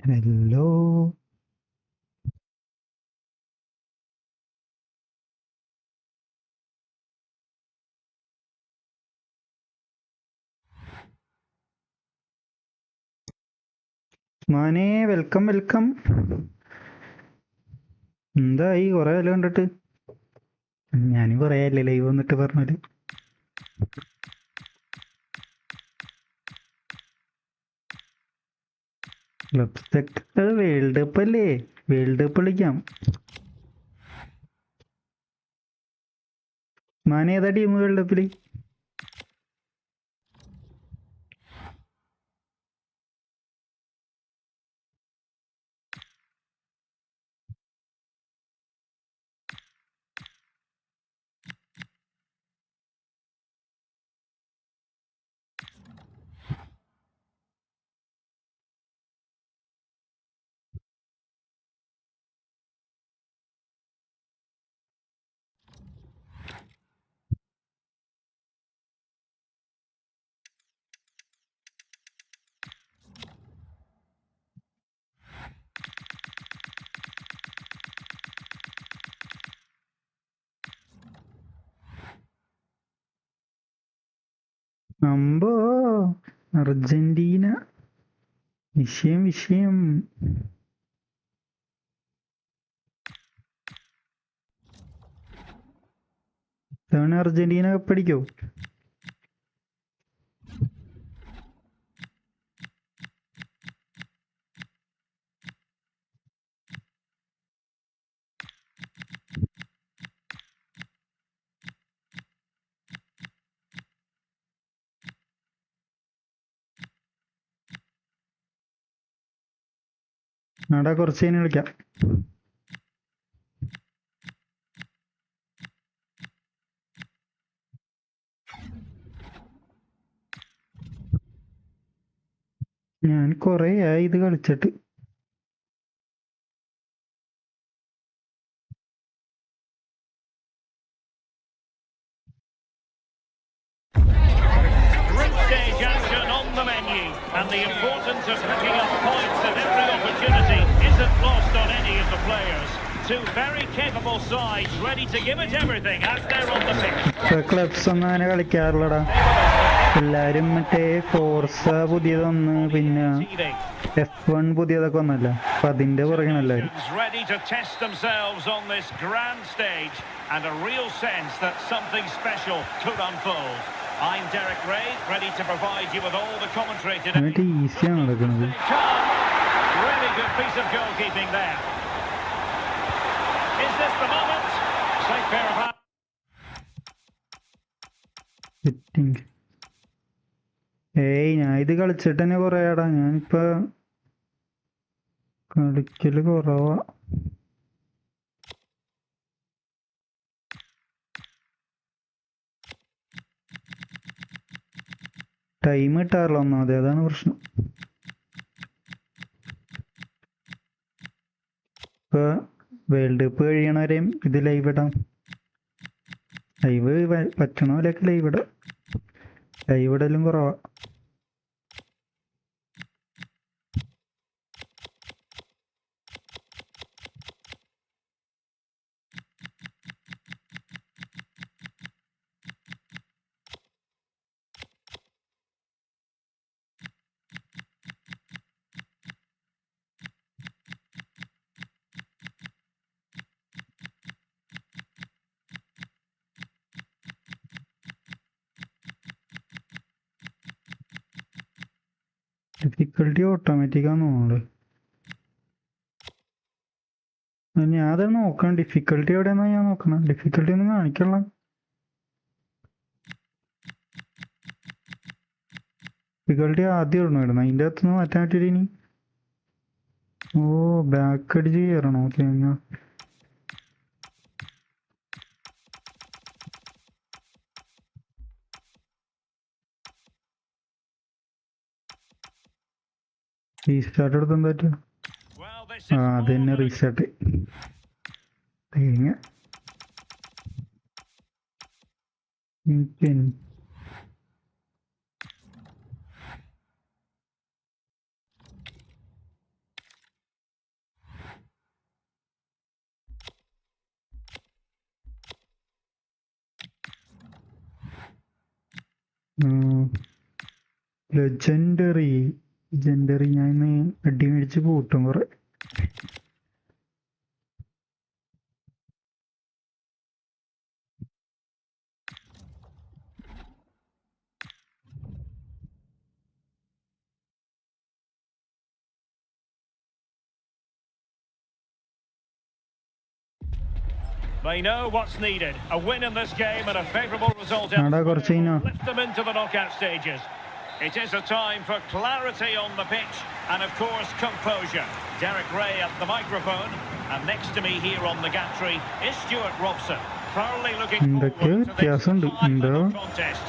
Hello. Mane, welcome, welcome. എന്തായി കൊറേ കാലം കണ്ടിട്ട്? ഞാനും കൊറേ ആയില്ലേ ലൈവ് വന്നിട്ട് പറഞ്ഞത്. അത് വേൾഡ് കപ്പ് അല്ലേ? വേൾഡ് കപ്പ് കളിക്കാം. മാനെ ഏതാ ടീം വേൾഡ് കപ്പില്? അമ്പോ, അർജന്റീന വിഷയം. ഇത്തവണ അർജന്റീന കപ്പടിക്കോ? നാടാ കുറച്ച് കഴിഞ്ഞ് കളിക്കാം. ഞാൻ കൊറേ ആയി ഇത് കളിച്ചിട്ട്. Group stage action on the menu, and the importance of picking up points at every opportunity isn't lost on any of the players. Two very capable sides ready to give it everything as they're on the pitch. Clubs ഒന്നും അങ്ങനെ കളിക്കാറില്ലടാ. എല്ലാരും മറ്റേ Forza പുതിയതൊന്ന്, പിന്നെ F1 പുതിയതൊക്കെ ഒന്നല്ല. അപ്പൊ അതിന്റെ പുറകെയാണ് എല്ലാവരും. Ready to test themselves on this grand stage, and a real sense that something special could unfold. I'm Derek Ray, ready to provide you with all the commentary today. ഈസിയാണ് നടക്കുന്നത്. Really good piece of goalkeeping there. Is this the moment? Safe pair of hands. ഞാൻ ഇത് കളിച്ചിട്ട് തന്നെ കൊറേ ആടാ. ഞാനിപ്പോ കളിക്കല് കുറവാ. ടൈം കിട്ടാറില്ല ഒന്നാമത്, അതാണ് പ്രശ്നം. ഇപ്പൊ വേൾഡ് കപ്പ് കഴിയണവരെയും ഇത് ലൈവ് ഇടാം. ലൈവ് പറ്റണ പോലെയൊക്കെ ലൈവ് ഇടാം. ലൈവ് ഇടലും കുറവാ. ഡിഫിക്കൽട്ടി ഓട്ടോമാറ്റിക്കാന്ന് തോന്നുന്നത്. ഞാൻ അത് നോക്കണം. ഡിഫിക്കൽട്ടി എവിടെയാണെന്നാ ഞാൻ നോക്കണം. ഡിഫിക്കൽട്ടി ഒന്നും കാണിക്കണല്ലോ. ഡിഫിക്കൽട്ടി ആദ്യം ഇടണം. അതിൻ്റെ അകത്തുനിന്ന് മാറ്റാൻ പറ്റില്ല ഇനി. ഓ ബാക്ക് അടിച്ച് കയറണോ? തേങ്ങ റീസ്റ്റാർട്ട് എടുത്ത് എന്താ പറ്റുക? അത് തന്നെ റീസ്റ്റാർട്ട്. തേങ്ങ ലെജൻഡറി ഞാൻ ഇന്ന് അടി മേടിച്ച് കൂട്ടും കുറെ. They know what's needed. A win in this game and a favourable result will lift them into the knockout stages. It is a time for clarity on the pitch and, of course, composure. Derek Ray at the microphone, and next to me here on the gantry is Stuart Robson. Thoroughly looking forward to this final contest.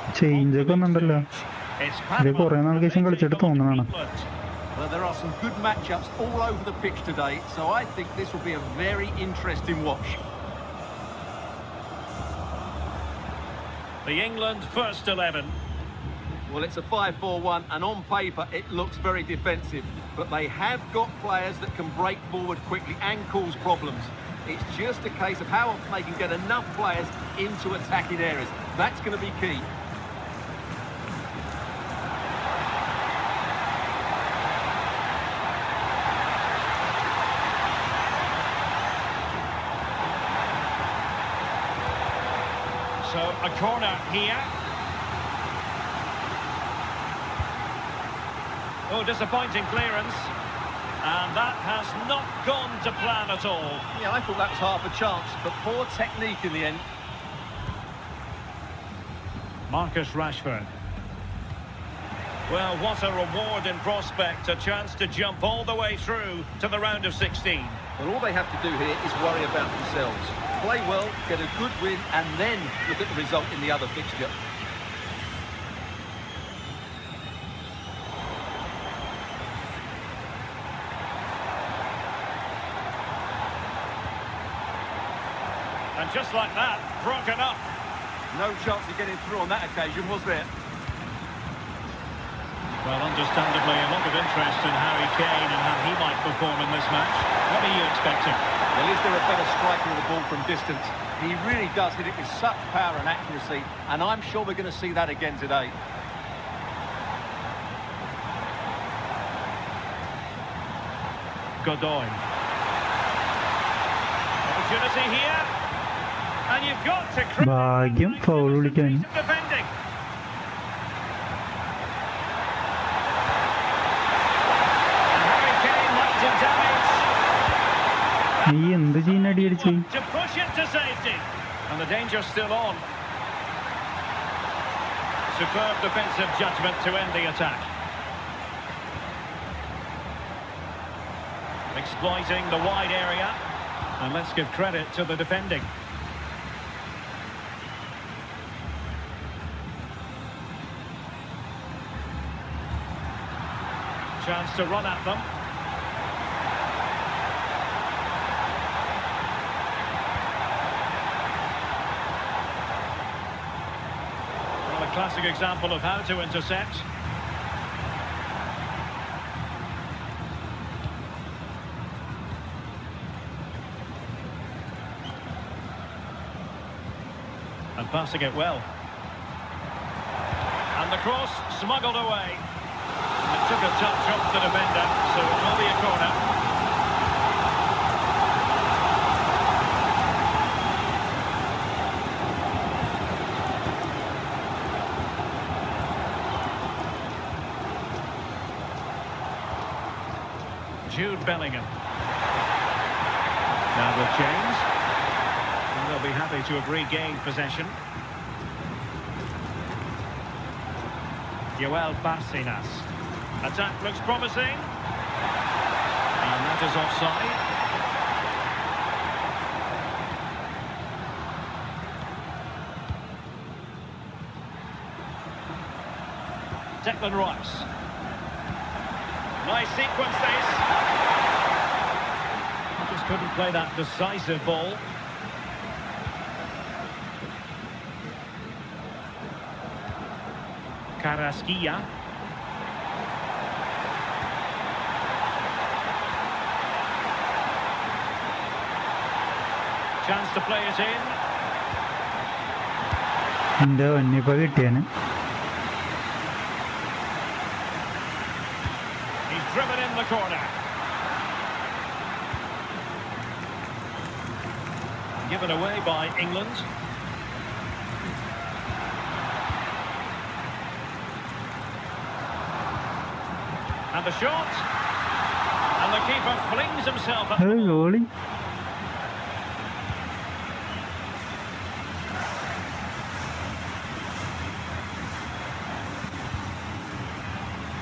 It's Panama. Well, there are some good matchups all over the pitch today, so I think this will be a very interesting watch. The England first 11. Well, it's a 5-4-1, and on paper it looks very defensive, but they have got players that can break forward quickly and cause problems. It's just a case of how often they can get enough players into attacking areas. That's going to be key. So a corner here. Oh, disappointing clearance. And that has not gone to plan at all. Yeah, I thought that was half a chance, but poor technique in the end. Marcus Rashford. Well, what a reward in prospect. A chance to jump all the way through to the round of 16. Well, all they have to do here is worry about themselves. Play well, get a good win, and then look at the result in the other fixture. And just like that, broken up. No chance of getting through on that occasion, was there? Well, understandably, a lot of interest in Harry Kane and how he might perform in this match. What are you expecting? Well, is there a better striker of the ball from distance? He really does hit it with such power and accuracy, and I'm sure we're going to see that again today. Godoy. Opportunity here. And you've got to ഭാഗ്യം foul വിളിക്കാൻ. defending. Harry Kane might do damage. നീ എന്ത് ചെയ്യുന്ന അടി അടിച്ച്? To push it to safety. And the danger's still on. Superb defensive judgment to end the attack. Exploiting the wide area. And let's give credit to the defending. Chance to run at them. classic example of how to intercept. And passing it well. And the cross smuggled away. It took a touch off the defender, so it will be a corner. Jude Bellingham. Now with James. And they'll be happy to have regained possession. Joel Barcenas. Attack looks promising. And that is offside. Declan Rice. Nice sequence this. Just couldn't play that decisive ball. Carrasquilla. Chance to play it in. എന്താ വന്നിപ്പോ കിട്ടിയാണ്. He's driven in the corner. Given away by England. And the shot. And the keeper flings himself up. Goalie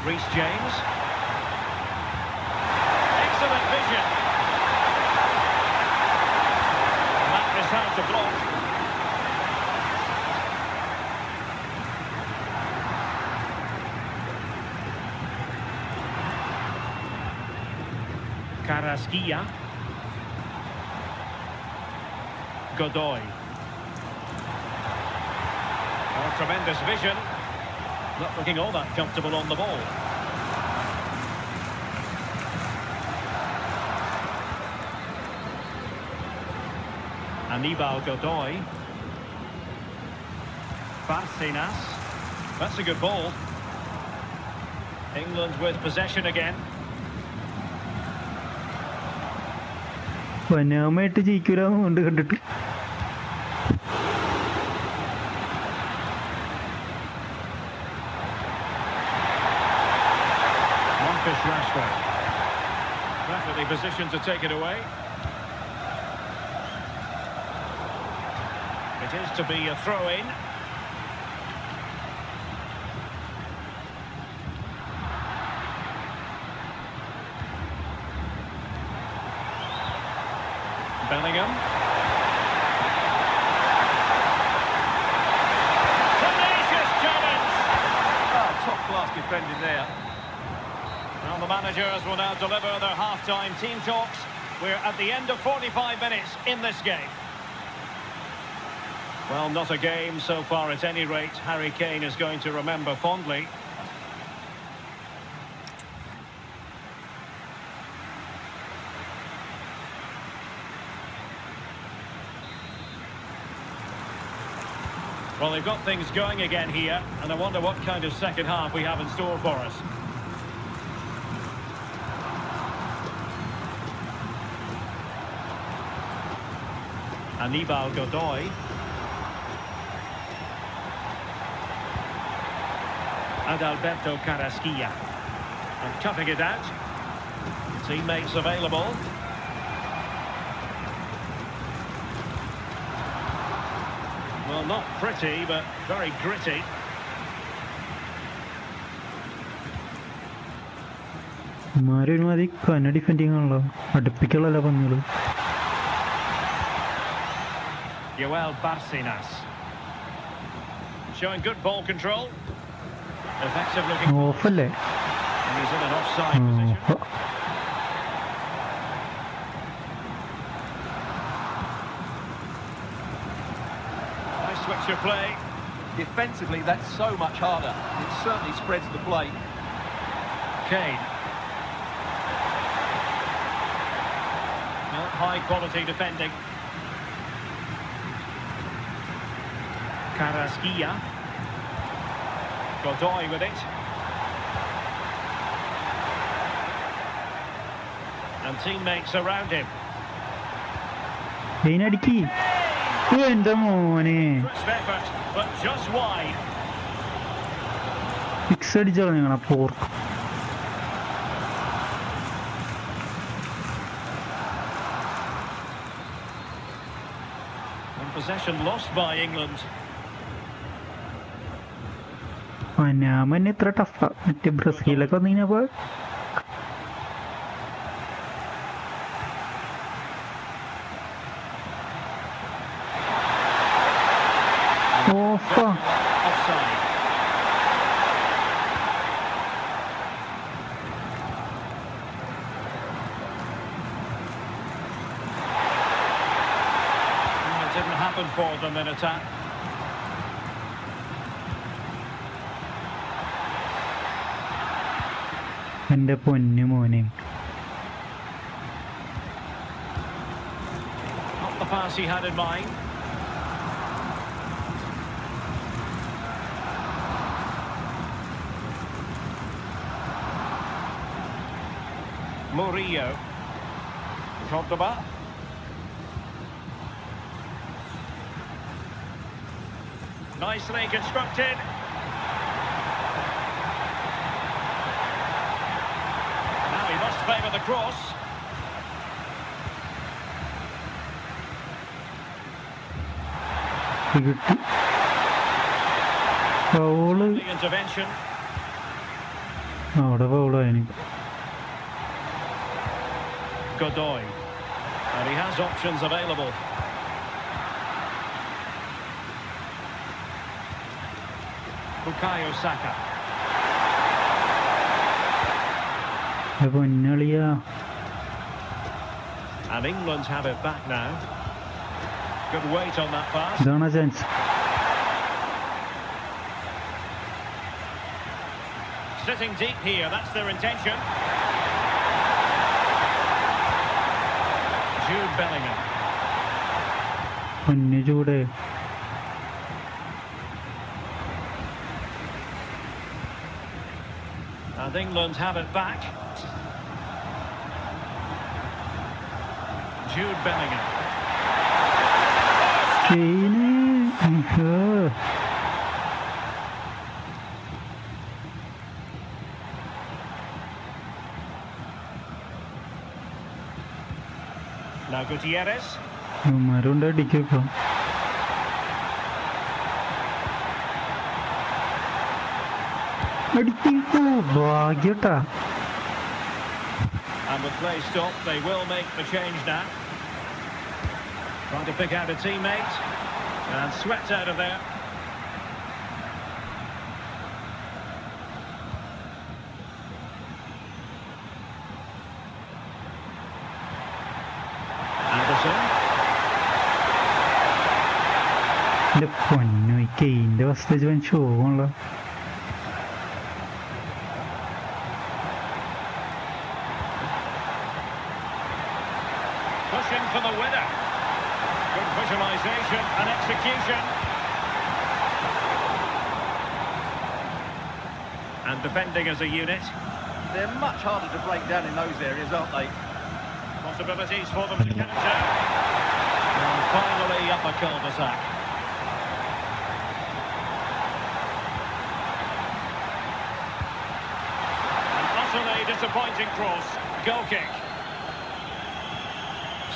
Reece James. Excellent vision. And that is how to block. Carrasquilla. Godoy. Oh, tremendous vision. Not looking all that comfortable on the ball. Aníbal Godoy. Barcenas. That's a good ball. England with possession again. വനാമായിട്ട് ജയിക്കൂലെന്ന് കൊണ്ട് കണ്ടിട്ട്. Rashford. Definitely positioned to take it away. It is to be a throw-in. Bellingham. Tenacious challenge. Oh, top-class defending there. Well, the managers will now deliver their half-time team talks. We're at the end of 45 minutes in this game. Well, not a game so far at any rate. Harry Kane is going to remember fondly. Well, they've got things going again here, and I wonder what kind of second half we have in store for us. Aníbal Godoy. Adalberto Carrasquilla. And toughing it out. Teammates available. Well, not pretty, but very gritty. മാറി കന്ന defending ആണല്ലോ, അടുപ്പിക്കുള്ളല്ലോ പന്നികള്. Joel Barcenas. Showing good ball control. Effective looking. ഓഫല്ലേ? And he's in an offside position. Nice switch of play. Defensively, that's so much harder. It certainly spreads the play. Kane. Well, high quality defending. Carrasquilla. Godoy with it. And teammates around him. അടിക്കി എന്റെ മോനെ Crisp effort, but just wide. Fix അടിച്ചു കളഞ്ഞാ പോർക്ക്. And possession lost by England. പനാമന് ഇത്ര ടഫാ. മറ്റേ ബ്രസീലൊക്കെ വന്നിപ്പോ ഓഫാ. Offside. It didn't happen for them in attack. എന്റെ പൊന്നു മോനെ. Not the pass he had in mind. Murillo. Cordoba. Nicely constructed. Now he must favour the cross. കിട്ടി ഫൗള്. The intervention. അവിടെ ഫൗളായി. Godoy. And he has options available. Bukayo Saka. പൊന്നളിയാ. And England have it back now. Good weight on that pass. ഇതാണ് chance. Sitting deep here, that's their intention. Jude Bellingham. പൊന്നു ചൂട്. And England have it back. Jude Bellingham. Now Gutierrez. ഇവന്മാരുണ്ട് അടിക്കോ. അടിക്കോ ഭാഗ്യട്ടാ. And with play stopped, they will make the change now. Trying to pick out a teammate. And swept out of there. Anderson. എന്റെ പൊന്നു ഈ കെയിന്റെ first വൻ ഷോണല്ലോ. Pushing for the winner. Good visualisation and execution. And defending as a unit. They're much harder to break down in those areas, aren't they? Possibilities for them to counter. And finally up a cul-de-sac. An utterly disappointing cross. Goal kick.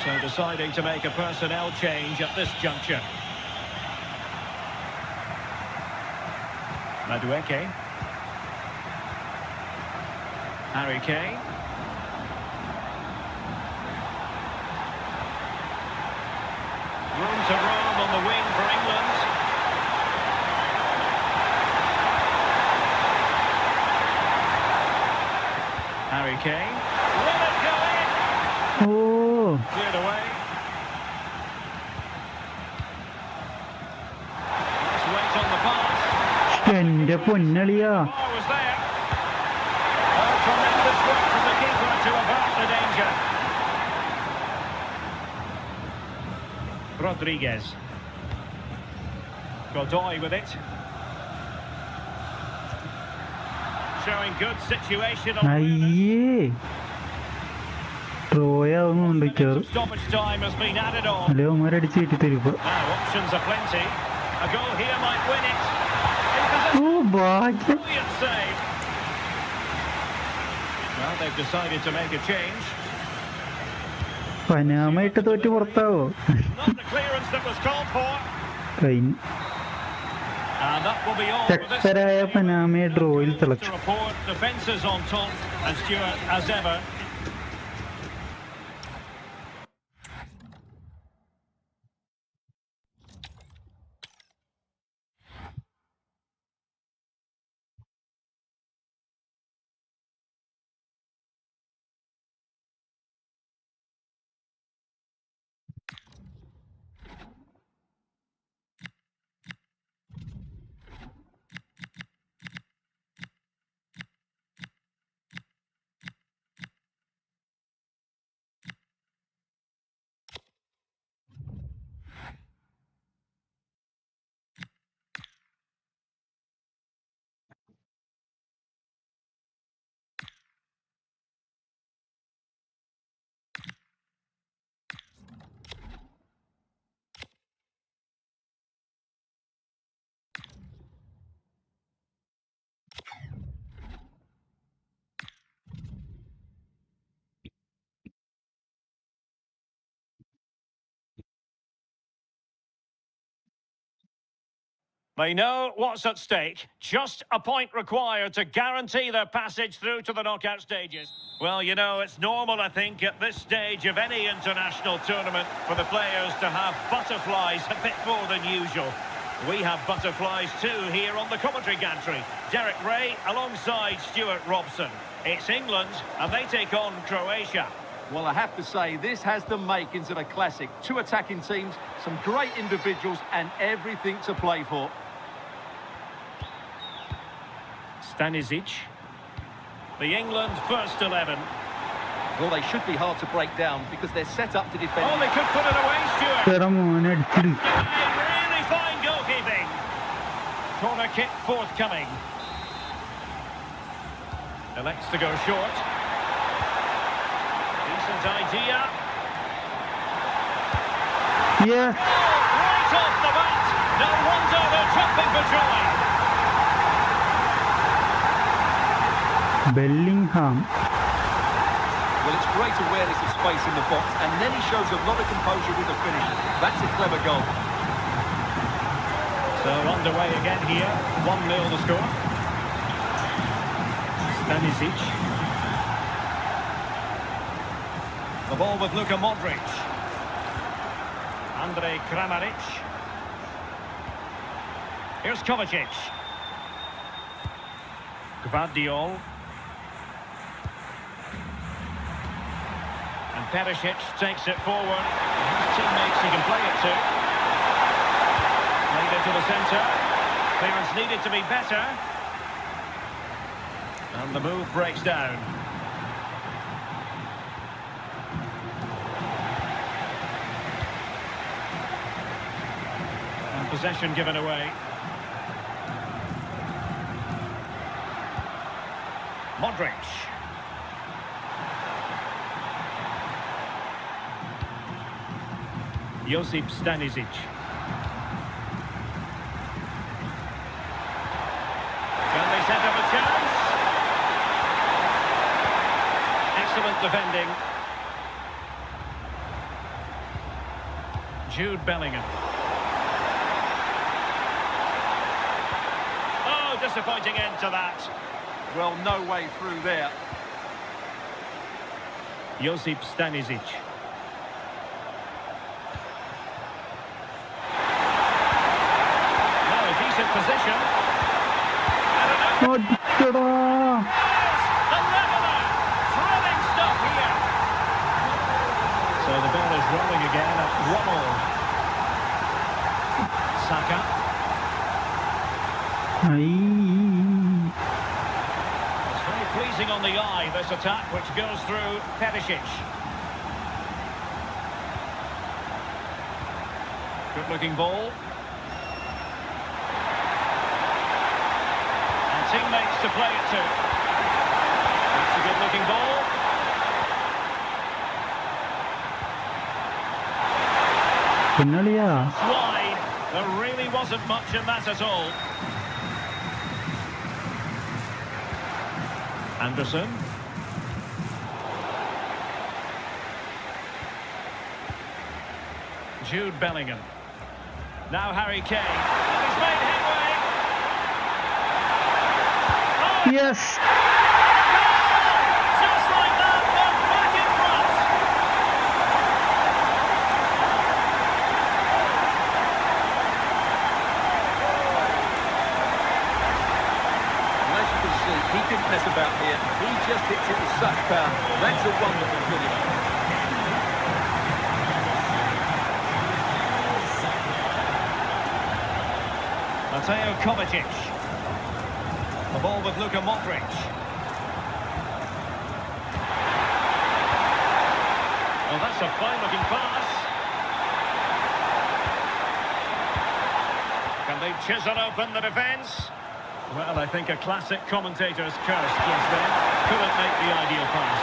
So deciding to make a personnel change at this juncture. Madueke. Harry Kane. Room to roam on the wing for England. Harry Kane. Let it go in. Oh Cleared away. Nice weight on the pass. എന്റെ പൊന്നളിയാ. Ball was there. Oh, tremendous work from the keeper to avert the danger. Rodriguez. Godoy with it. Showing good situational awareness. അയ്യേ ട്രോയാവുന്നുണ്ട് കേറ്. Stoppage time has been added on. അല്ലെ അവന്മാരടിച്ച് കയറ്റി തരുമ്പോ. Now options are plenty. A goal here might win it. ഓ ഭാഗ്യം. Brilliant save. Well, they've decided to make a change. പനാമയിട്ട് തോറ്റ് പുറത്താവോ? Not the clearance that was called for. കഴിഞ്ഞു. And that will be all for this. ശക്തരായ പനാമയെ ഡ്രോയിൽ തിളച്ചു. To report, defences on top, and Stuart, as ever. They know what's at stake. Just a point required to guarantee their passage through to the knockout stages. Well, you know, it's normal, I think, at this stage of any international tournament for the players to have butterflies a bit more than usual. We have butterflies too here on the commentary gantry. Derek Ray alongside Stuart Robson. It's England and they take on Croatia. Well, I have to say, this has the makings of a classic. Two attacking teams, some great individuals and everything to play for. Stanisic. The England first 11. Well, they should be hard to break down because they're set up to defend. Oh, they could put it away, Stuart. മോനെ അടിച്ചിട്. Really fine goalkeeping. Corner kick forthcoming. Elects to go short. Decent idea. Yeah. Right off the bat. No wonder they're jumping for joy. Bellingham. Well, it's great awareness of space in the box, and then he shows a lot of composure with the finish. That's a clever goal. So underway again here. 1-0 the score. Stanisic. The ball with Luka Modric. Andrej Kramaric. Here's Kovacic. Gvardiol. And Perisic takes it forward. His teammates he can play it to. Played into the centre. Clearance needed to be better. And the move breaks down. And possession given away. Modric. Josip Stanisic. Can they set up a chance? Excellent defending. Jude Bellingham. Oh, disappointing end to that. Well, no way through there. Josip Stanisic. Now a decent position. അടിച്ചടാ. The leveller! Thrilling stuff here. So the ball is rolling again at 1-1. Saka. It's very pleasing on the eye, this attack, which goes through Perisic. Good-looking ball. And teammates to play it to. That's a good-looking ball. Wide. There really wasn't much in that at all. Anderson. Jude Bellingham. Now Harry Kane. And he's made headway. Oh, Yes. just like that, one back in front. And as you can see, he didn't mess about here. He just hits it with such power. That's a wonderful finish. Mateo Kovacic. The ball with Luka Modric. Well, that's a fine-looking pass. Can they chisel open the defence? Well, I think a classic commentator's curse just then. Couldn't make the ideal pass.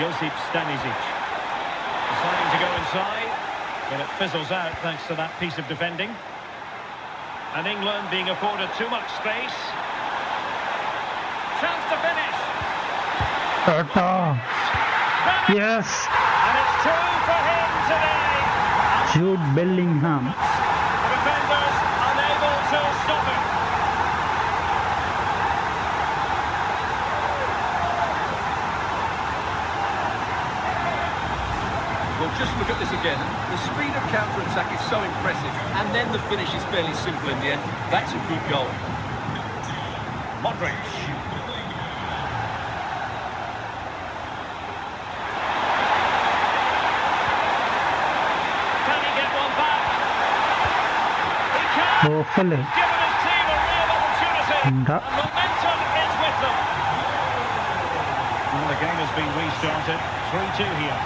Josip Stanisic. Deciding to go inside, but it fizzles out thanks to that piece of defending. And England being afforded too much space. Chance to finish. Yes. And it's two for him today. Jude Bellingham. The defenders unable to stop him. Well, just look at this again. The speed of counter-attack is so impressive, and then the finish is fairly simple in the end. That's a good goal. Modric. Can he get one back? He can. Hopefully. Given his team a real opportunity. And momentum is with them. Well, the game has been restarted. 3-2 here.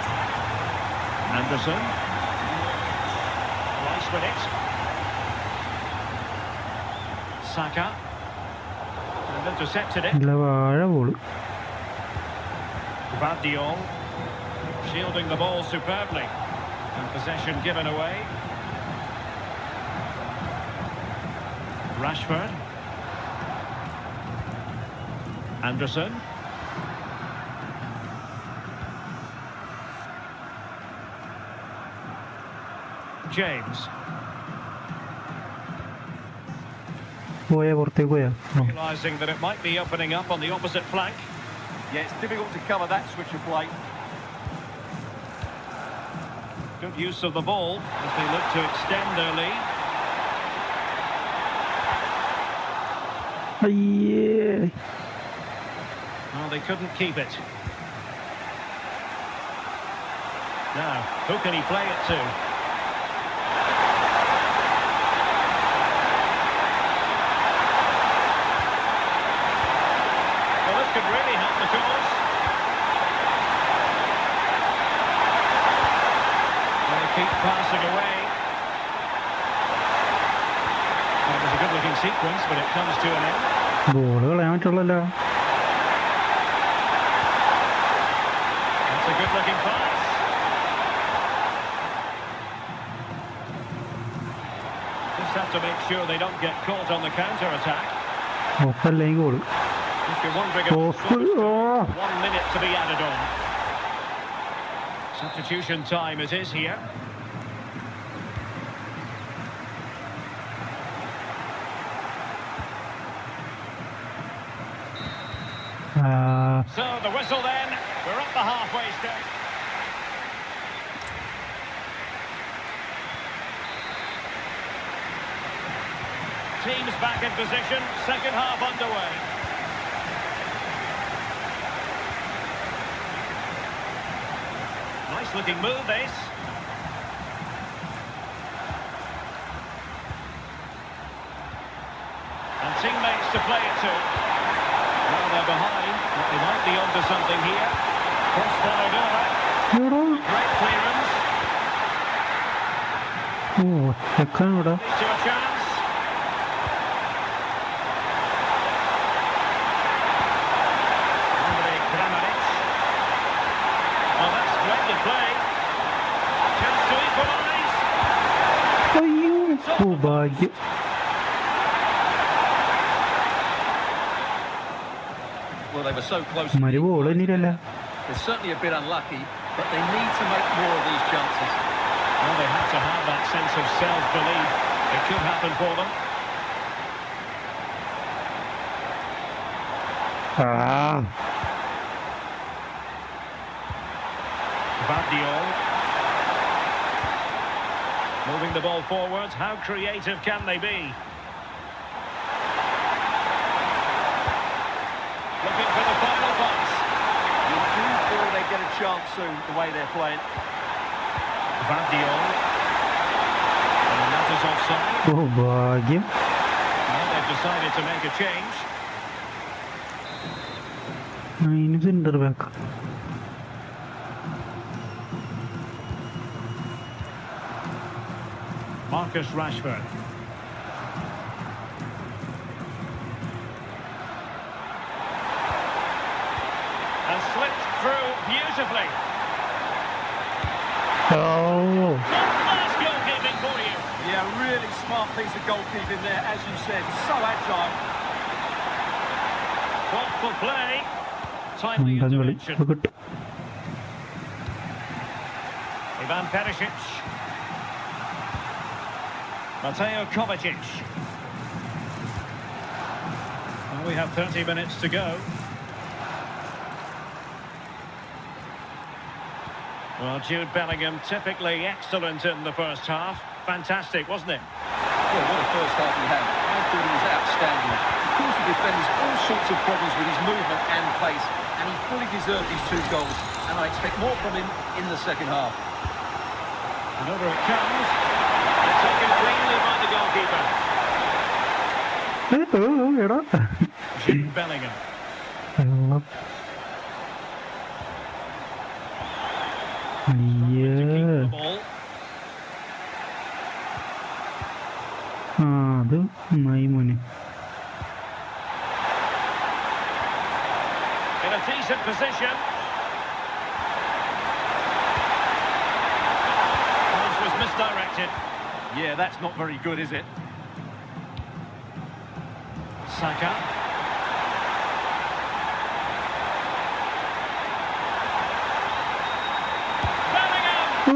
Anderson. Rice with it. Saka. And intercepted it. Gvardiol. Shielding the ball superbly. And possession given away. Rashford. Anderson. James. Realising that it might be opening up on the opposite flank. Yeah, it's difficult to cover that switch of play. Good use of the ball as they look to extend their lead. Well, they couldn't keep it. Now, who can he play it to? Well, this could really help the cause. And they keep passing away. Well, it was a good-looking sequence, but it comes to an end. That's a good-looking pass. Just have to make sure they don't get caught on the counter-attack. If you're wondering about the score, 1 minute to be added on. Substitution time it is here. So the whistle then, we're up the halfway stage. Teams back in position, second half underway. Nice looking move this. teammates to play it to. Now they're behind, but they might be onto something here. Cross followed over. എടാ Great clearance. ഓ ഒറ്റക്കാണ് ഇവിടെ. To a chance. Oh, that's splendid play. Chance to equalise. അയ്യോ ഓ ഭാഗ്യം. Well, they were so close. മരു ball തന്നില്ലല്ല. They're certainly a bit unlucky, but they need to make more of these chances. Well, they have to have that sense of self-belief. It could happen for them. ആ Vardiol. Moving the ball forward. How creative can they be? Looking for the final pass. You do feel they get a chance soon, the way they're playing. Vardiol. And that is offside. ഓ ഭാഗ്യം. Well, they've decided to make a change. അതിന് centre back. Marcus Rashford. And slipped through beautifully. ഓ Class goalkeeping for you. Yeah, really smart piece of goalkeeping there, as you said. So agile. Thoughtful play. Timely ഉണ്ടൻ കളി intervention. കിട്ടും. Ivan Perisic. Mateo Kovacic. Well, we have 30 minutes to go. Well, Jude Bellingham, typically excellent in the first half. Fantastic, wasn't it? Well, what a first half he had. I thought he was outstanding. He caused the defenders all sorts of problems with his movement and pace, and he fully deserved his 2 goals, and I expect more from him in the second half. And over it comes. And taken cleanly by the goalkeeper. എടാ Jude Bellingham. വെള്ളം. അയ്യേ. To keep the ball. ആ അത് നന്നായി മോനെ. In a decent position. Pass was misdirected. Yeah, that's not very good, is it? Saka. Bellingham! Oh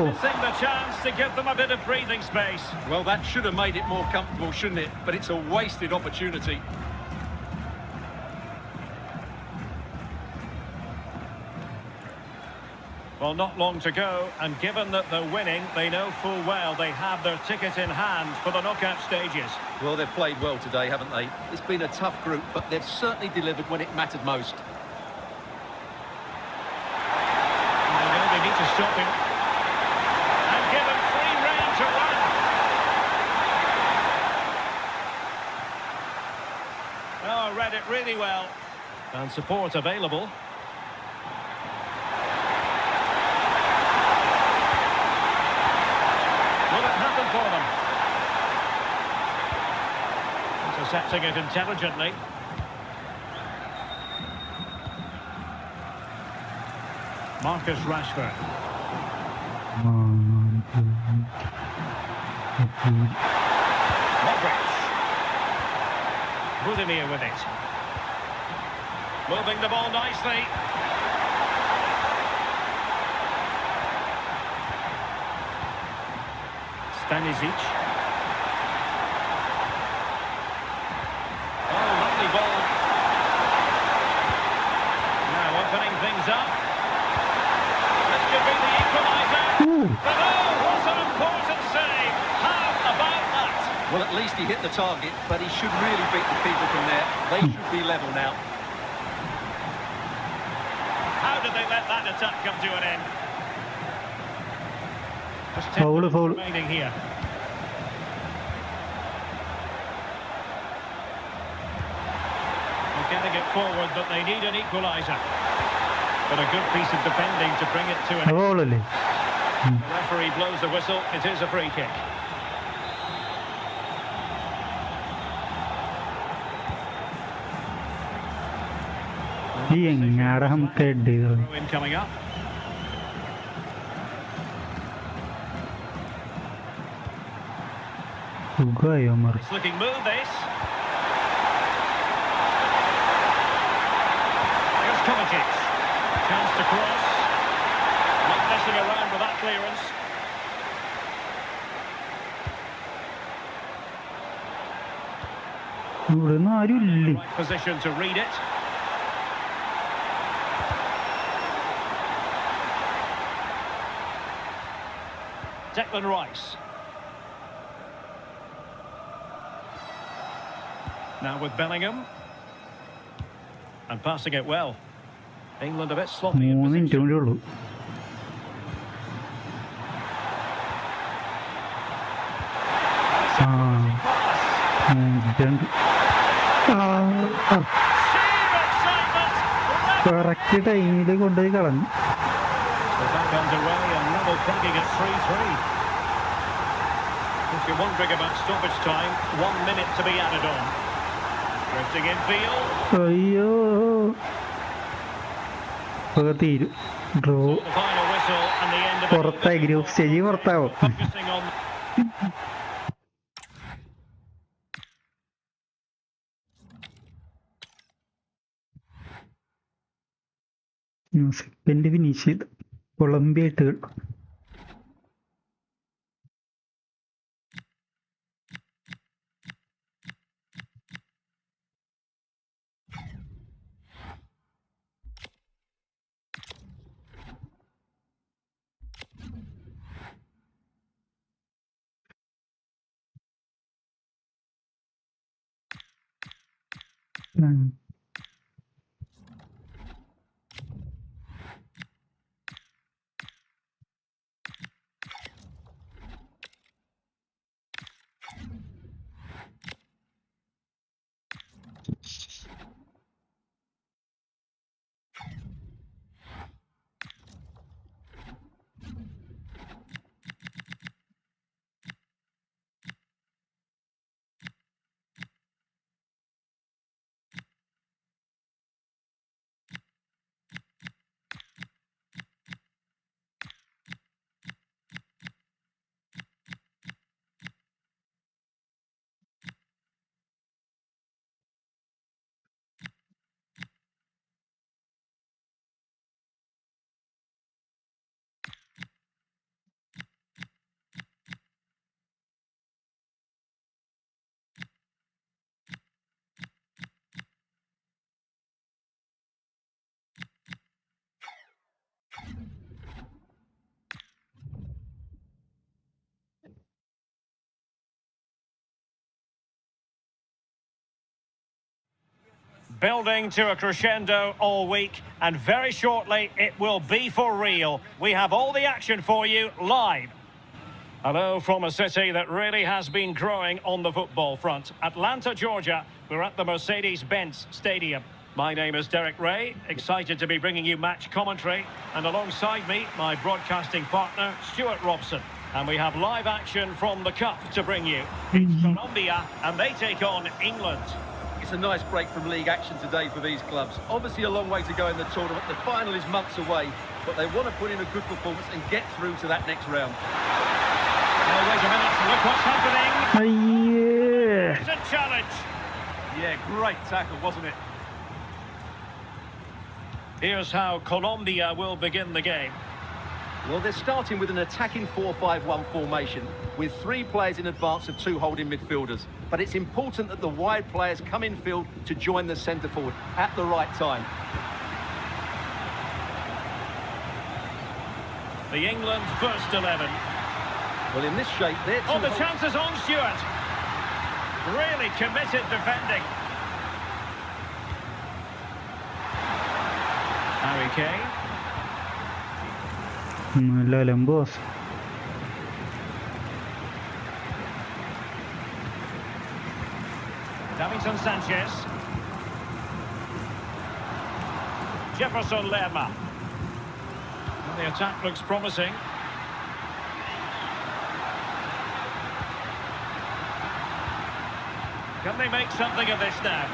Missing the chance to give them a bit of breathing space. Well, that should have made it more comfortable, shouldn't it? But it's a wasted opportunity. Well, not long to go, and given that they're winning, they know full well they have their ticket in hand for the knockout stages. Well, they've played well today, haven't they? It's been a tough group, but they've certainly delivered when it mattered most. And they know they need to stop him. And give him free rein to run. Oh, read it really well. And support available. Will it happen for them? Intercepting it intelligently. Marcus Rashford. Modric. Budimir with it. Moving the ball nicely. Stanisic. Oh, lovely ball. Now opening things up. This could be the equaliser. But oh, what an important save. How about that? Well, at least he hit the target, but he should really beat the keeper from there. They should be level now. How did they let that attack come to an end? Just 10 Foul, minutes foul. remaining here. getting it forward, but they need an equaliser. But a good piece of defending to bring it to an end. ഗോളല്ലേ? The referee blows the whistle. It is a free kick. ഈ എങ്ങാടാ നമുക്ക് head ചെയ്തത്? Throw in coming up. സുഖമായോ മറി? It's looking move this. Here's Kovacic. Chance to cross. Not messing around with that clearance. ഇവിടെ ഒന്നും ആരും ഇല്ലേ? Right position to read it. Declan Rice. Now with Bellingham. And passing it well. England a bit sloppy in 3 minute position. കൂടെ ഉള്ളൂ. ആ രണ്ട് correct ടൈമിൽ കൊണ്ടുപോയി കളഞ്ഞു. So back underway and level pegging at 3-3. If you're wondering about stoppage time, 1 minute to be added on. Drifting infield. അയ്യോ ഇപ്പൊ തീരും. Draw The final whistle and the end of പുറത്തായി. ഗ്രൂപ്പ് സ്റ്റേജ് പുറത്താവും. focusing on second finish ചെയ്ത് Colombia ആയിട്ട് കിട്ടും. building to a crescendo all week, and very shortly it will be for real. We have all the action for you live. Hello from a city that really has been growing on the football front. Atlanta, Georgia. We're at the Mercedes-Benz Stadium. My name is Derek Ray, excited to be bringing you match commentary, and alongside me, my broadcasting partner, Stuart Robson. And we have live action from the Cup to bring you. It's Colombia, and they take on England. It's a nice break from league action today for these clubs. Obviously a long way to go in the tournament. The final is months away, but they want to put in a good performance and get through to that next round. Oh, wait a minute, look what's happening. അയ്യേ It's a challenge. Yeah, great tackle, wasn't it? Here's how Colombia will begin the game. Well, they're starting with an attacking 4-5-1 formation with 3 players in advance of 2 holding midfielders. But it's important that the wide players come in field to join the centre forward at the right time. The England first 11. Well, in this shape, they're Oh, the chance is on, Stuart. Really committed defending. Harry Kane. നല്ല ലംബോസ്. Davinson Sanchez. Jefferson Lerma. And the attack looks promising. Can they make something of this now?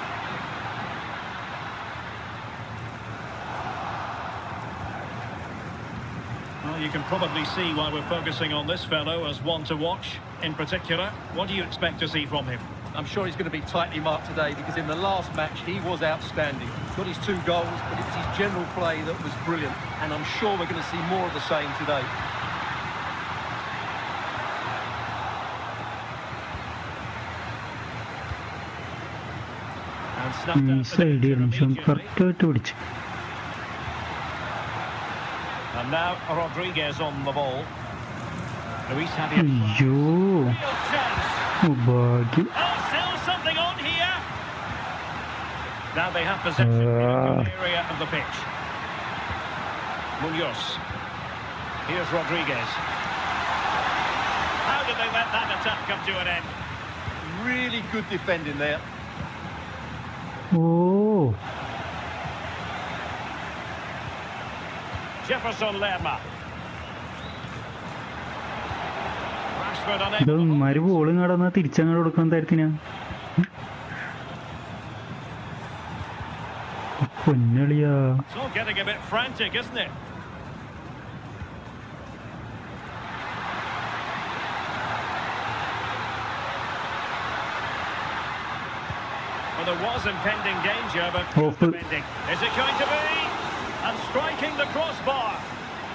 Well, you can probably see why we're focusing on this fellow as one to watch. In particular, what do you expect to see from him? I'm sure he's going to be tightly marked today because in the last match he was outstanding. Got his 2 goals, but it was his general play that was brilliant. And I'm sure we're going to see more of the same today. And snuffed out the side danger immediately. കറക്റ്റായിട്ട് പിടിച്ചു. And now Rodriguez on the ball. Luis Javier. അയ്യോ Real chance. ഭാഗ്യം. Oh, still something on here. Now they have possession in a good area of the pitch. Munoz. Here's Rodriguez. How did they let that attack come to an end? Really good defending there. Oh Jefferson Lerma. Rashford ഇത് unable. ഇമാര് ബോളും കടന്നാ തിരിച്ചങ്ങോട്ട് കൊടുക്കുന്ന തരത്തിനാ. പൊന്നളിയാ. It's all getting a bit frantic, isn't it? Well, there was impending danger, but Awful. defending. Is it going to be? And striking the crossbar.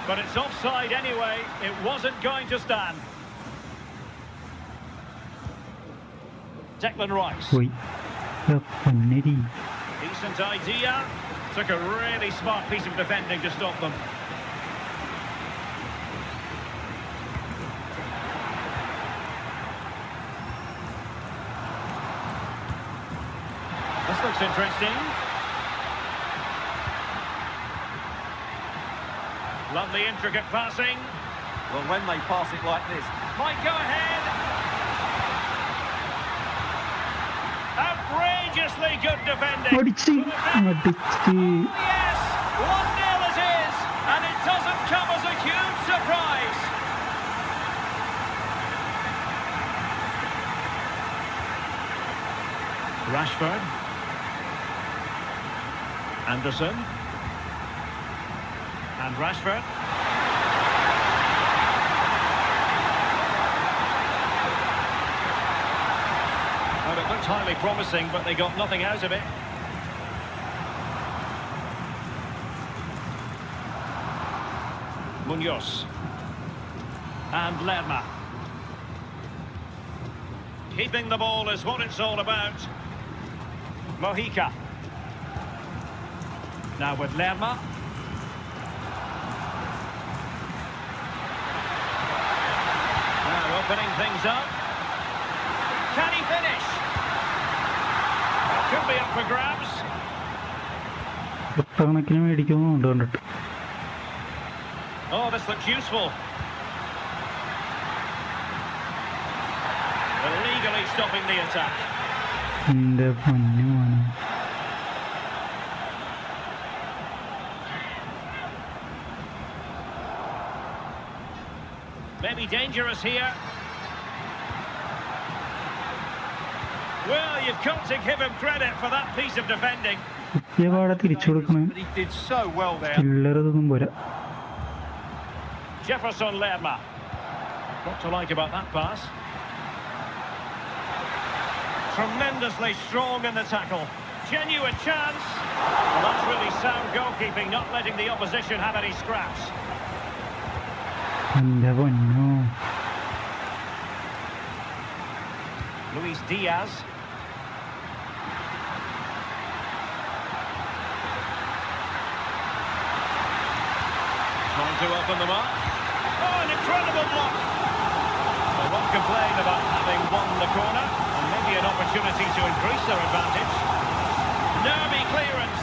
But it's offside anyway. It wasn't going to stand. Declan Rice. പോയി. പൊന്നരി. Decent idea. Took a really smart piece of defending to stop them. This looks interesting. Lovely intricate passing. Well, when they pass it like this, Might go ahead. Outrageously good defending. അടിച്ച് അടിച്ച്. Yes, 1-0 it is, and it doesn't come as a huge surprise. Rashford. Anderson. And Rashford. Well, it looked highly promising, but they got nothing out of it. Munoz. And Lerma. Keeping the ball is what it's all about. Mojica. Now with Lerma. Now opening things up. Can he finish? Could be up for grabs. കണക്കിന് മേടിക്കുന്നുണ്ട് കണ്ടിട്ട്. Oh, this looks useful. Illegally stopping the attack. എന്റെ പൊന്നുമാണ്. Maybe dangerous here. Well, you've got to give him credit for that piece of defending. പാടെ തിരിച്ചു കൊടുക്കണേ. but he did so well there. ചില്ലറതൊന്നും പോരാ. Jefferson Lerma. What to like about that pass? Tremendously strong in the tackle. Genuine chance. Well, that's really sound goalkeeping, not letting the opposition have any scraps. എന്റെ പൊന്നോ. Luis Diaz. Trying to open them up. Oh, an incredible block. Well, one complain about having won the corner, and maybe an opportunity to increase their advantage. Nervy clearance.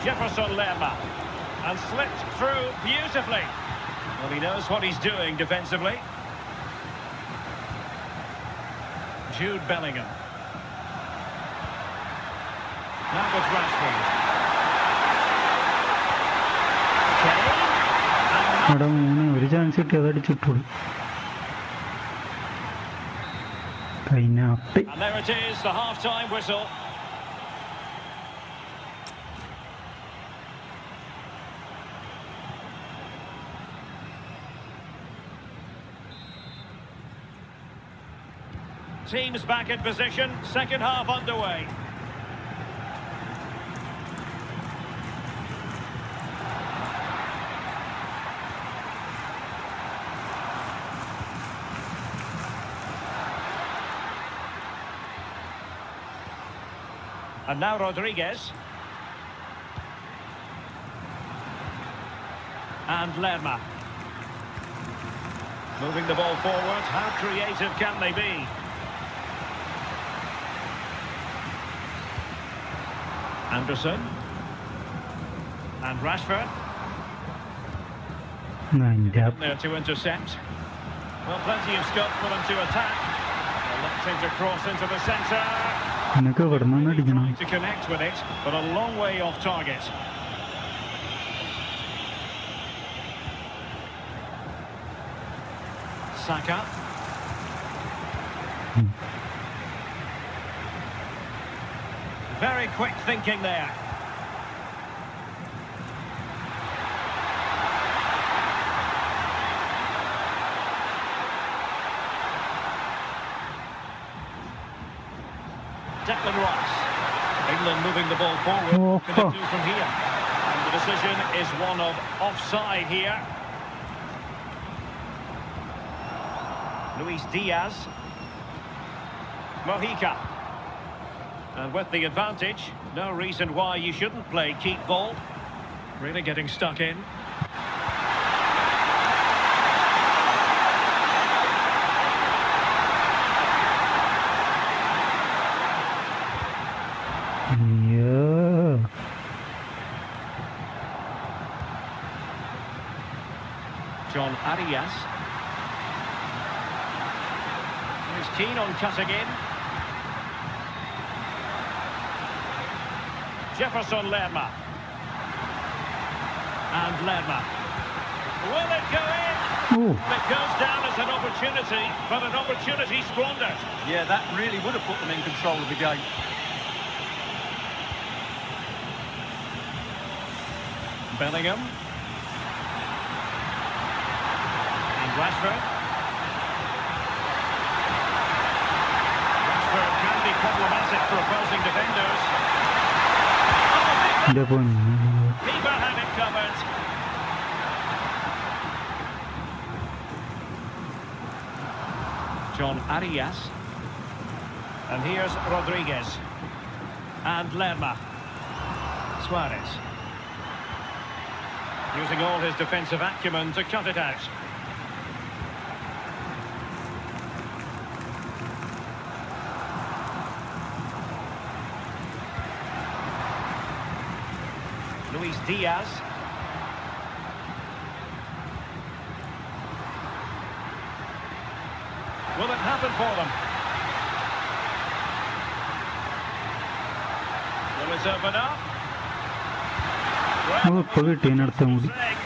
Jefferson Lerma. And slipped through beautifully. Well, he knows what he's doing defensively. Jude Bellingham. Now with Rashford. Kane. അവിടെ മൂന്ന് ഒരു chance കിട്ടി അതടിച്ചിട്ടുള്ളൂ കഴിഞ്ഞ And there it is, the half-time whistle. Teams back in position, second half underway. And now Rodriguez. And Lerma. Moving the ball forward, how creative can they be? Anderson. And Rashford. There to intercept. Well, plenty of scope for them to attack. Electing to cross into the centre. Trying to connect with it, but a long way off target. Saka. Very quick thinking there. Declan Rice. England moving the ball forward. What can they do from here? And the decision is one of offside here. Luis Diaz. Mojica. And with the advantage, no reason why you shouldn't play keep ball. Really getting stuck in. John Arias. He's keen on cutting in. Jefferson Lerma. And Lerma. Will it go in? Ooh. It goes down as an opportunity, but an opportunity squandered. Yeah, that really would have put them in control of the game. Bellingham. And Rashford. Rashford can be problematic for opposing defenders. Keeper had it covered. John Arias. And here's Rodriguez. And Lerma. Suarez. Using all his defensive acumen to cut it out. Luis Diaz. Will it happen for them? Will it open up?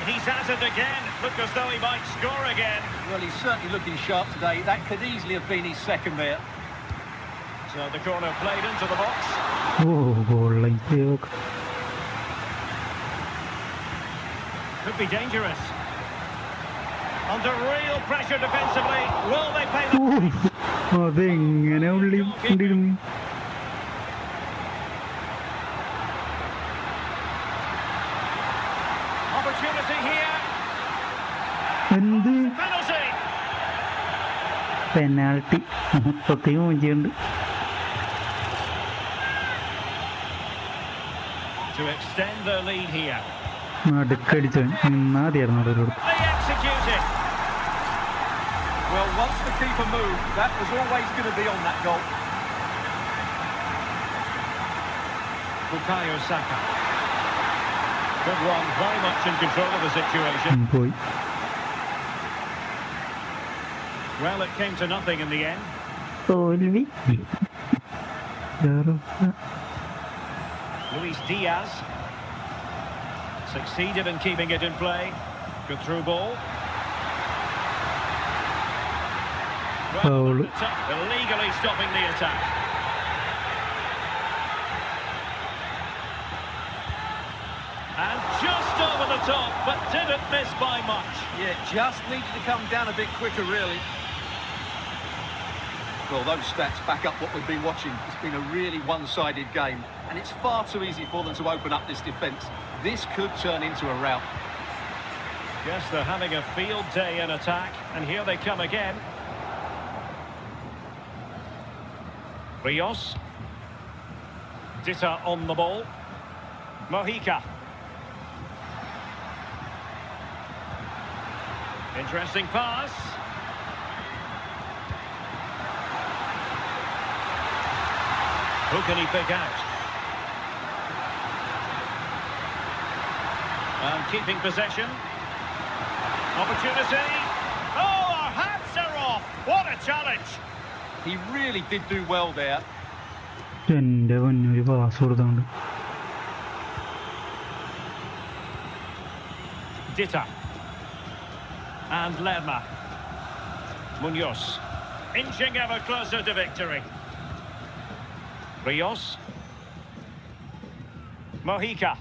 He's at it again. Look as though he might score again. Well, he's certainly looking sharp today. That could easily have been his second there. So the corner played into the box. Could be dangerous. Under real pressure defensively. Will they pay the opportunity here. Penalty. To extend their lead here. They executed. Well, once the keeper moved, that was always going to be on that goal. Bukayo Saka. Good run, very much in control of the situation. Well, it came to nothing in the end. Luis Diaz. Succeeded in keeping it in play. Good through ball. Foul. Illegally stopping the attack. And just over the top, but didn't miss by much. Yeah, just needed to come down a bit quicker, really. Well, those stats back up what we've been watching. It's been a really one-sided game, and it's far too easy for them to open up this defence. This could turn into a rout. Yes, they're having a field day in attack, and here they come again. Rios. Dita on the ball. Mojica. Interesting pass. Who can he pick out? And keeping possession. Opportunity. Oh, our hats are off. What a challenge. He really did do well there. എൻ്റെ പൊന്നൊരു pass കൊടുത്തോണ്ട്. Dita. And Lerma. Munoz. Inching ever closer to victory. Rios. Mojica.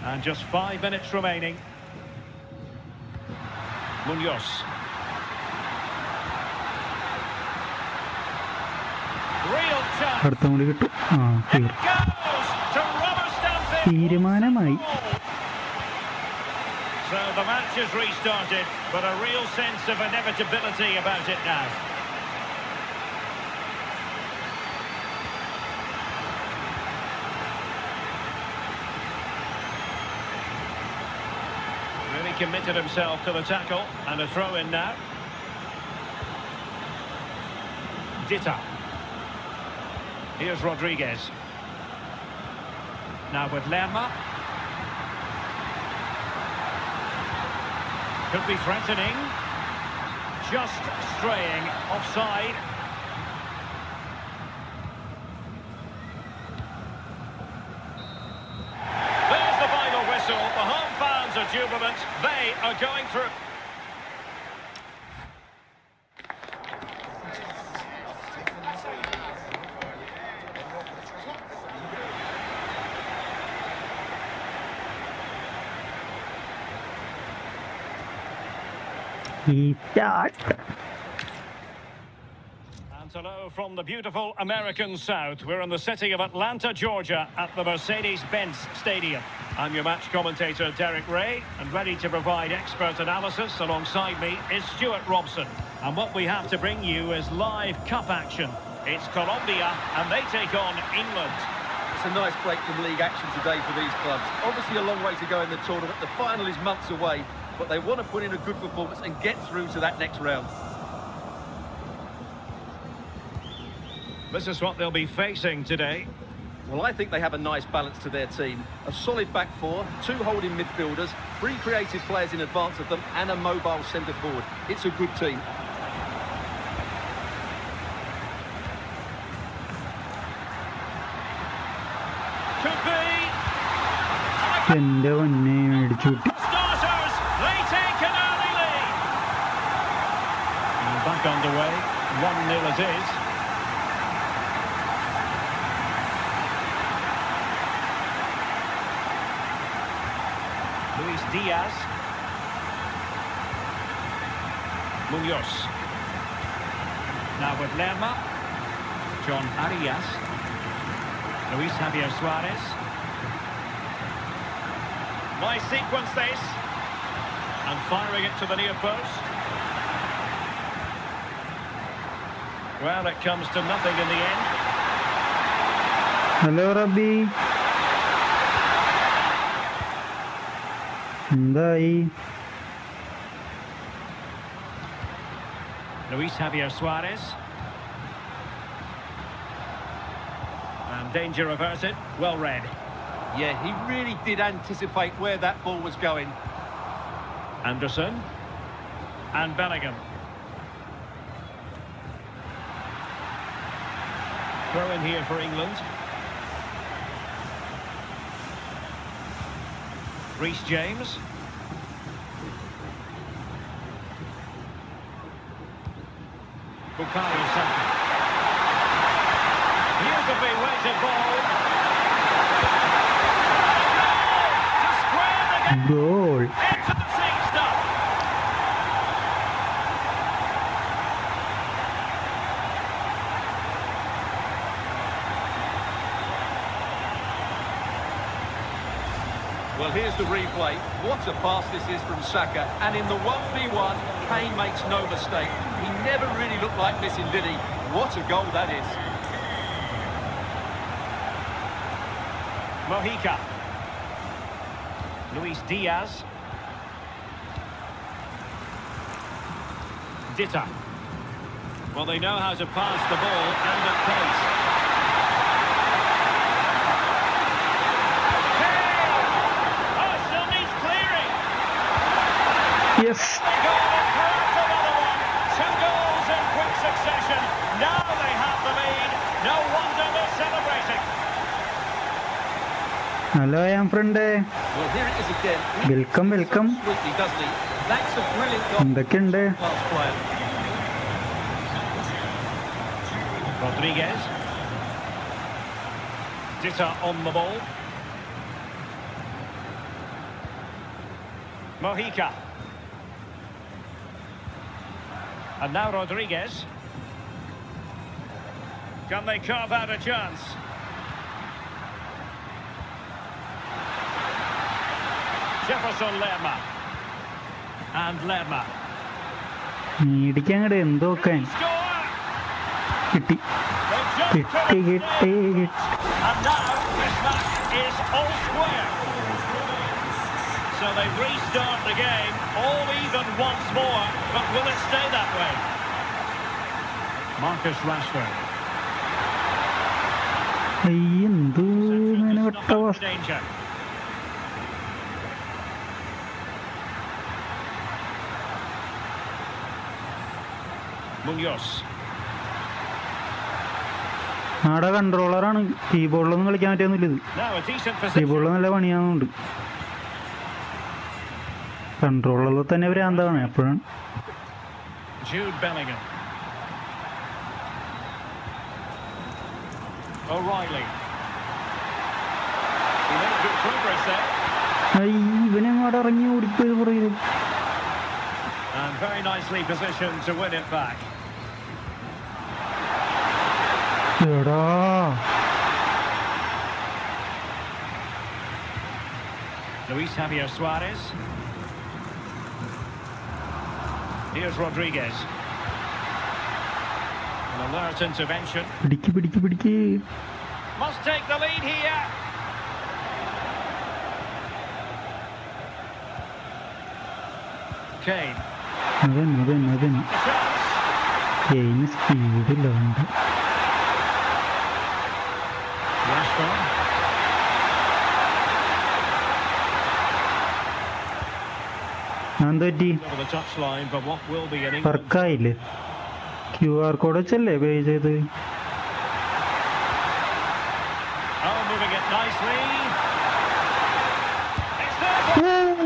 And just 5 minutes remaining. Munoz. Real chance. അടുത്ത കൂടി കിട്ടും. ആ It goes to rubber stamp it. തീരുമാനമായി. So the match has restarted, but a real sense of inevitability about it now. Really committed himself to the tackle, and a throw in now. Dita. Here's Rodriguez. Now with Lerma. Could be threatening. Just straying offside. There's the final whistle. The home fans are jubilant. They are going through. ഈ start. And hello from the beautiful American South. We're in the city of Atlanta, Georgia, at the Mercedes-Benz Stadium. I'm your match commentator, Derek Ray, and ready to provide expert analysis alongside me is Stuart Robson. And what we have to bring you is live cup action. It's Colombia, and they take on England. It's a nice break from league action today for these clubs. Obviously a long way to go in the tournament. The final is months away, but they want to put in a good performance and get through to that next round. This is what they'll be facing today. Well, I think they have a nice balance to their team. A solid back four, 2 holding midfielders, 3 creative players in advance of them, and a mobile centre forward. It's a good team. Could be. എൻ്റെ പൊന്നെ മേടിച്ചു കിട്ടി. Starters, they take an early lead. And back underway, 1-0 it is. Luis Diaz. Munoz. Now with Lerma. John Arias. Luis Javier Suarez. Nice sequence this. And firing it to the near post. Well, it comes to nothing in the end. Hello റബി, എന്തായി? Luis Javier Suarez. And danger averted. Well read. Yeah, he really did anticipate where that ball was going. Anderson. And Bellingham. Throw in here for England. Reece James. Bukayo Saka. Beautifully weighted ball. To square the gap. Goal. Into the seat stop. Well, here's the replay. What a pass this is from Saka. And in the 1v1, Kane makes no mistake. He never really looked like missing, did he? What a goal that is. Mojica. Luis Diaz. Ditta. Well, they know how to pass the ball and at pace. Oh, still needs clearing. Yes. They go and grabs another one. 2 goals in quick succession. Now they have the lead. No wonder they're celebrating. Hello, I am friend. Well, here it is again. Welcome, welcome. Sweetly, doesn't he? That's a brilliant goal. എന്തൊക്കെയുണ്ട്? Pass player. Rodriguez. Ditta on the ball. Mojica. And now Rodriguez. Can they carve out a chance? Jefferson Lerma. And Lerma. മേടിക്കാൻ എന്തൊക്കെ Score! കിട്ടി They just കിട്ടി couldn't കിട്ടി stay. കിട്ടി. And now this match is all square. So they restart the game, all even once more, but will it stay that way? Marcus Rashford. എന്ത് ഇങ്ങനെ Central വിട്ട is not അവസ്ഥ. in danger. Munoz. ആടെ കൺട്രോളറാണ്, കീബോർഡിലൊന്നും കളിക്കാൻ പറ്റിയൊന്നുമില്ല. ഇത് Now a decent കീബോർഡിൽ position. നല്ല പണിയാവുന്നുണ്ട്. കൺട്രോളറിൽ തന്നെ ഭ്രാന്താണ് എപ്പോഴും. Jude Bellingham. O'Reilly. He made good progress there. ഇവനെ അങ്ങോട്ട് ഇറങ്ങി ഓടിപ്പോയി പറയും. And very nicely positioned to win it back. എടാ Luis Javier Suarez. Here's Rodriguez. An alert intervention. പിടിക്ക് പിടിക്ക് പിടിക്ക്. Must take the lead here. Kane. അതന്നെ A chance. ഗെയിം സ്പീഡില്ല വേണ്ട. Rashford. എന്താ പറ്റി? Over the touchline for what will be an England. വർക്കായില്ലേ? QR code വെച്ചല്ലേ പേ ചെയ്ത്? Oh, moving it nicely. It's there. Failing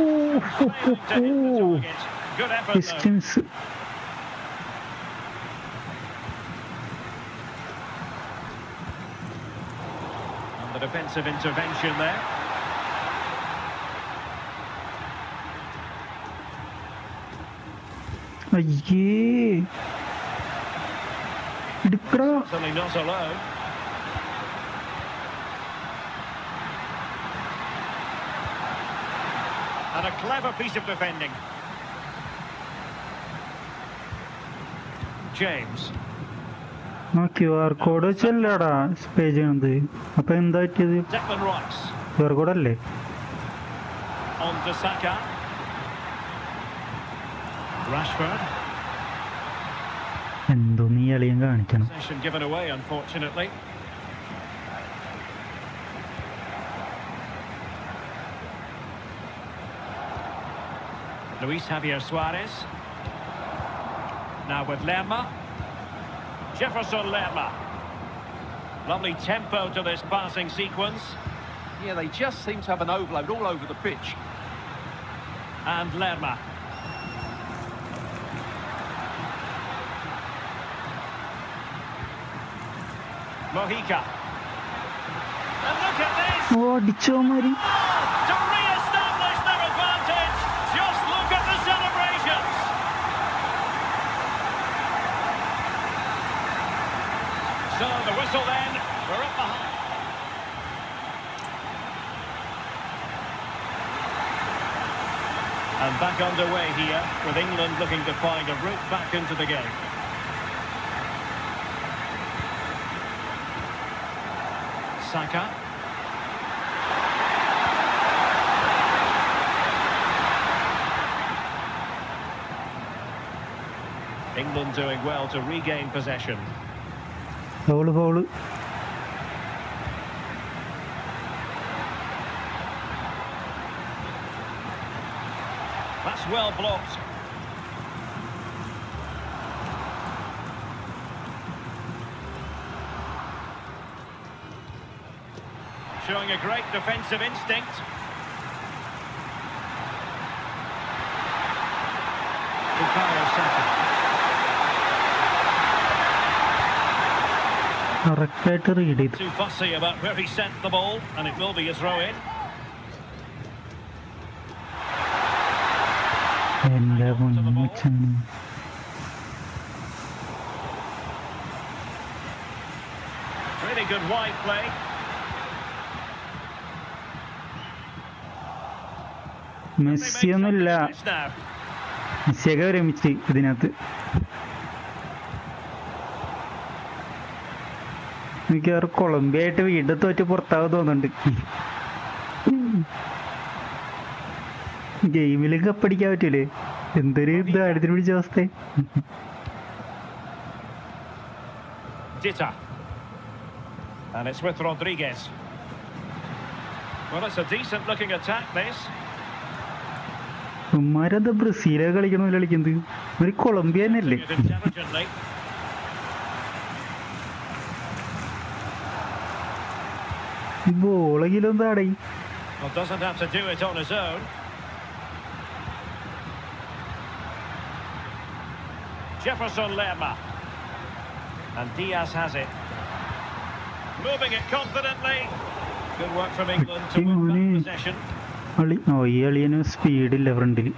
to hit the target. Good effort though. Distance. And the defensive intervention there. അയ്യേ എടുക്കടാ. Certainly not alone. And a clever piece of defending. James. ആ QR code വെച്ചല്ലേടാ പേ ചെയ്യണത്. അപ്പൊ എന്താ പറ്റിയത്? Declan Rice. QR code അല്ലേ? On to Saka. Rashford. എന്തോ നീ അളിയൻ കാണിക്കണം. Possession given away, unfortunately. Luis Javier Suarez. Now with Lerma. Jefferson Lerma. Lovely tempo to this passing sequence. Yeah, they just seem to have an overload all over the pitch. And Lerma. Mojica. And look at this! ഓ അടിച്ചോ മാരി. To re-establish their advantage! Just look at the celebrations! So the whistle then, we're up behind. And back underway here, with England looking to find a route back into the game. Saka. England doing well to regain possession. Foul. That's well blocked. Showing a great defensive instinct. Bukayo Saka. കറക്റ്റായിട്ട് read ചെയ്തു. Too fussy about where he sent the ball, and it will be a throw-in. എന്റെ Ponnachan. Really good wide play. മെസ്സിയൊന്നുമില്ല. This now. മെസ്സിയൊക്കെ വിരമിച്ച് ഇതിനകത്ത്. മിക്കവാറും Colombia ആയിട്ട് വീണ്ടും തോറ്റ് പുറത്താവും തോന്നുന്നുണ്ട്. ഗെയിമില് കപ്പടിക്കാൻ പറ്റൂലേ? എന്തൊരു ദാരിദ്ര്യം പിടിച്ച അവസ്ഥ. Dita. And it's with Rodriguez. Well, it's a decent looking attack, this. ഉമ്മാരത് ബ്രസീലൊക്കെ കളിക്കണമല്ലോ കളിക്കുന്നത്. ഒരു കൊളംബിയ തന്നെയല്ലേ? It intelligently. ബോളെങ്കിലും എന്താടേ? Well, doesn't have to do it on his own. Jefferson Lerma. And Diaz has it. Moving it confidently. Good work from England to win back possession. ഈ അളിയന് സ്പീഡില്ല ഫ്രണ്ടില്.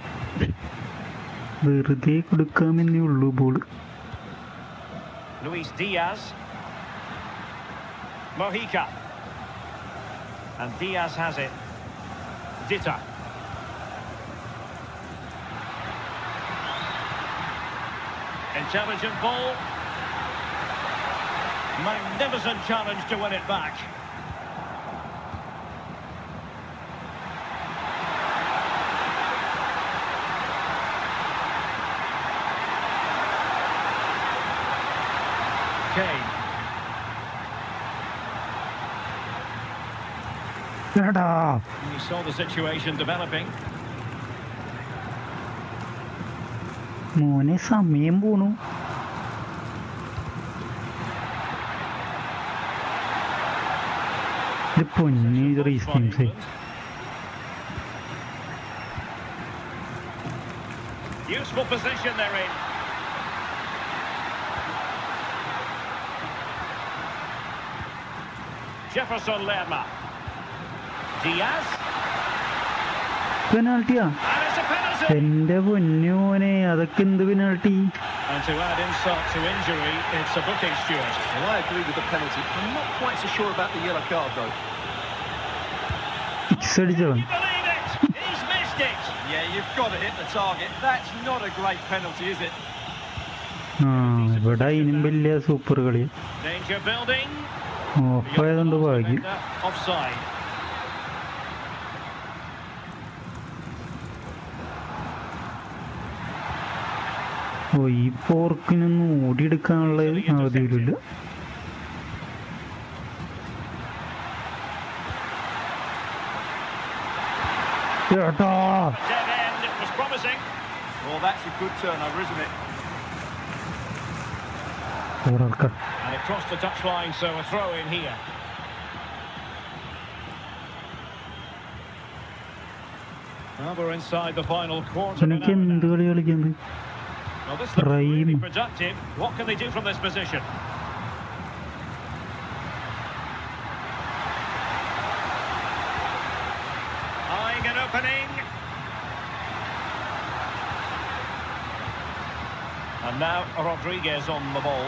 വെറുതെ കൊടുക്കാമെന്നേ ഉള്ളൂ ball. Luis Diaz. Mojica. And Diaz has it. Dita. Intelligent ball. Magnificent challenge to win it back. Kane. You saw the situation developing. മോനെ സമയം പോണു. ഇത് പൊന്നി റീസ്കീംസ്. Useful position they're in. Jefferson Lerma. Diaz. പെനാൾട്ടിയാ? And it's a penalty. എന്റെ പൊന്നു മോനെ, അതൊക്കെ എന്ത് penalty? And to add insult to injury, it's a booking, Stuart. Well, I agree with the penalty. I'm not quite so sure about the yellow card, though. Six അടിച്ചോ? Can you believe it? He's missed it. Yeah, you've got to hit the target. That's not a great penalty, is it? ആ ഇവിടെ ഇനിയും വലിയ super കളി. Danger building. ഓഫായതുകൊണ്ട് ഭാഗ്യം. Offside. ഓ ഈ പോർക്കിനൊന്നും ഓടിയെടുക്കാനുള്ള ആവശ്യമില്ല. ചേട്ടാ Dead end. It was promising. Well, that's a good turnover, isn't it? ഒരാൾക്കാർ And it crossed the touchline, so a throw in here. Well, we're inside the final quarter. എനിക്ക് എന്ത് കളി കളിക്കുന്നത് Well, this looks really Raheem. productive. What can they do from this position? Eyeing an opening. And now Rodriguez on the ball.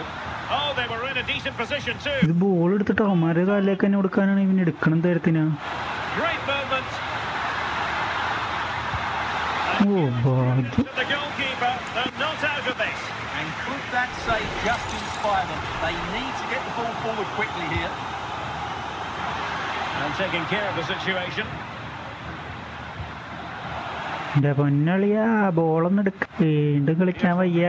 Oh, they were in a decent position too. ഇത് ball എടുത്തിട്ട് അവന്മാരെ കാലിലേക്ക് തന്നെ കൊടുക്കാനാണ് ഇവന് എടുക്കണം തരത്തിനാ. Great movement. ഓ ഭാഗ്യം. The goalkeeper, they're not out of this. And could that save just inspire them? They need to get the ball forward quickly here. And taking care of the situation. എന്റെ പൊന്നളിയാ ബോളൊന്നും എടുക്ക വീണ്ടും കളിക്കാൻ വയ്യ.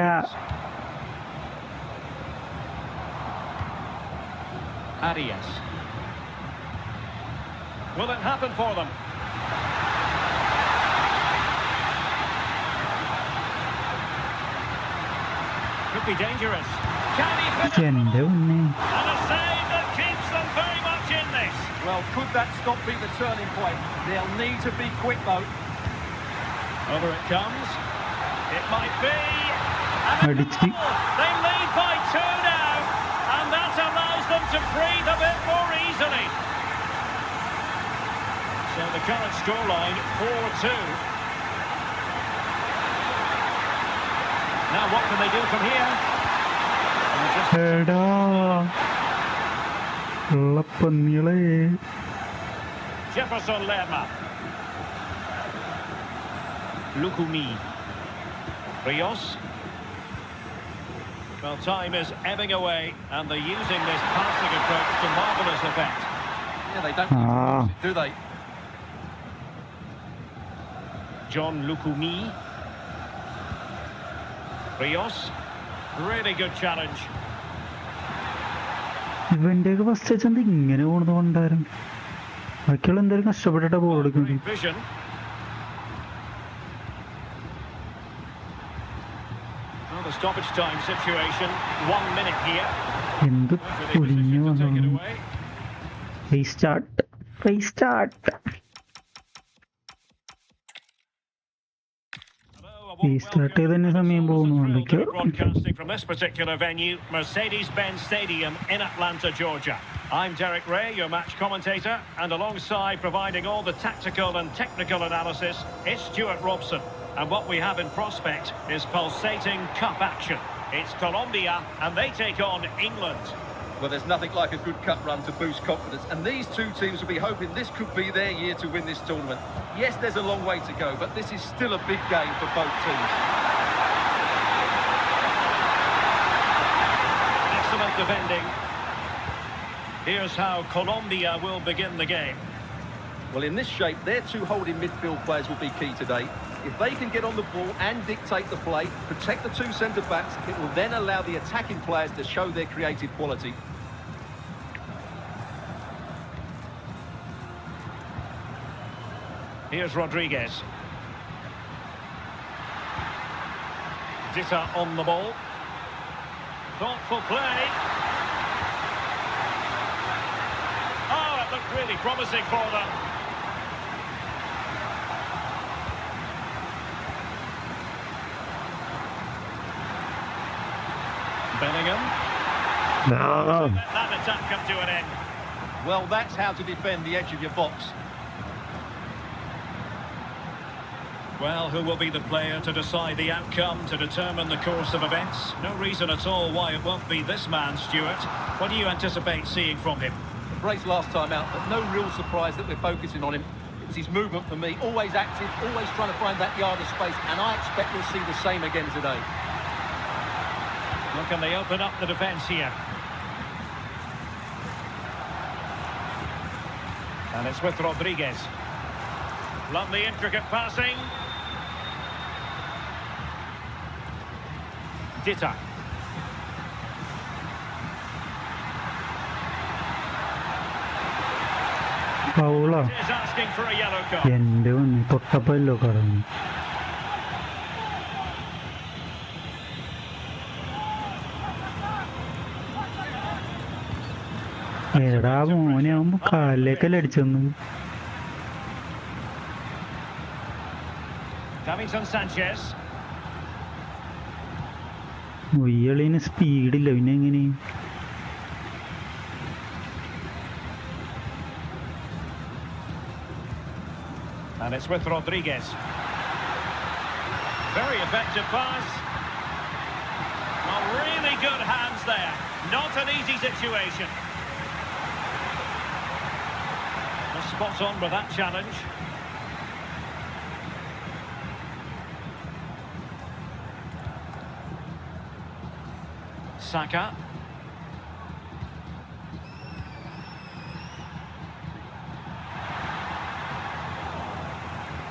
Arias. Will it happen for them? Could be dangerous. Can he finish? എന്റെ പൊന്നെ And a save that keeps them very much in this. Well, could that stop be the turning point? They'll need to be quick though. Over it comes. It might be. And a അടിച്ച് goal. They lead by 2 now. And that allows them to breathe a bit more easily. So the current scoreline 4-2. Now what can they do from here? And just എടാ ഉള്ളപ്പന്നികളെ Jefferson Lerma. Lukumi. Rios. Well, time is ebbing away, and they're using this passing approach to marvellous effect. Yeah, they don't need to force it, do they? John Lukumi. Rios. Really good challenge. ഇവന്റെയൊക്കെ first വെച്ചെന്ത് ഇങ്ങനെ പോണതുകൊണ്ടായിരുന്നു ബാക്കിയുള്ള എന്തായാലും കഷ്ടപ്പെട്ടിട്ടാ ball എടുക്കുന്നത്. Great vision. Well, the stoppage time situation. 1 minute here. എന്ത് Hopefully കുഴിഞ്ഞു position to take it വന്നു. away. റീസ്റ്റാർട്ട് റീസ്റ്റാർട്ട് ചെയ്ത് തന്നെ സമയം പോകുന്നുണ്ടോ? Broadcasting from this particular venue, Mercedes-Benz Stadium in Atlanta, Georgia. I'm Derek Ray, your match commentator, and alongside providing all the tactical and technical analysis, it's Stuart Robson. And what we have in prospect is pulsating cup action. It's Colombia, and they take on England. Well, there's nothing like a good cup run to boost confidence, and these two teams will be hoping this could be their year to win this tournament. Yes, there's a long way to go, but this is still a big game for both teams. Excellent defending. Here's how Colombia will begin the game. Well, in this shape, their two holding midfield players will be key today. If they can get on the ball and dictate the play, protect the two centre-backs, it will then allow the attacking players to show their creative quality. Here's Rodriguez. Dita on the ball. Thoughtful play. Oh, it looked really promising for them. Bellingham. Let that attack come to an end. Well, that's how to defend the edge of your box. Well, who will be the player to decide the outcome, to determine the course of events? No reason at all why it won't be this man, Stuart. What do you anticipate seeing from him? Brace last time out, but no real surprise that we're focusing on him. It's his movement for me, always active, always trying to find that yard of space, and I expect we'll see the same again today. Well, can they open up the defence here? And it's with Rodriguez. Lovely intricate passing. Dita. ഫൗളാ Is asking for a yellow card. എന്റെ ഒന്ന് തൊട്ടപ്പല്ലോ കടന്നു. എടാ മോനെ ആവുമ്പോ കാലിലേക്കല്ലേ അടിച്ചെന്ന്. Davinson Sanchez. ഒയ്യളിന് സ്പീഡില്ല പിന്നെ എങ്ങനെ? And it's with Rodriguez. Very effective pass. Well, really good hands there. Not an easy situation. Well, spot on with that challenge. Saka.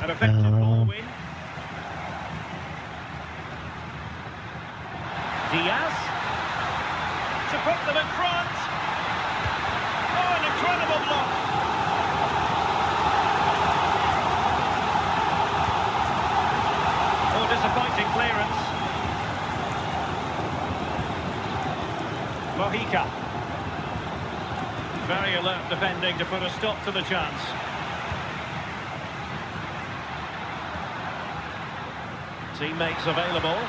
An effective ball win. Diaz. To put them in front. Oh, an incredible block. Oh, disappointing clearance. Mojica. Very alert defending to put a stop to the chance. Teammates available.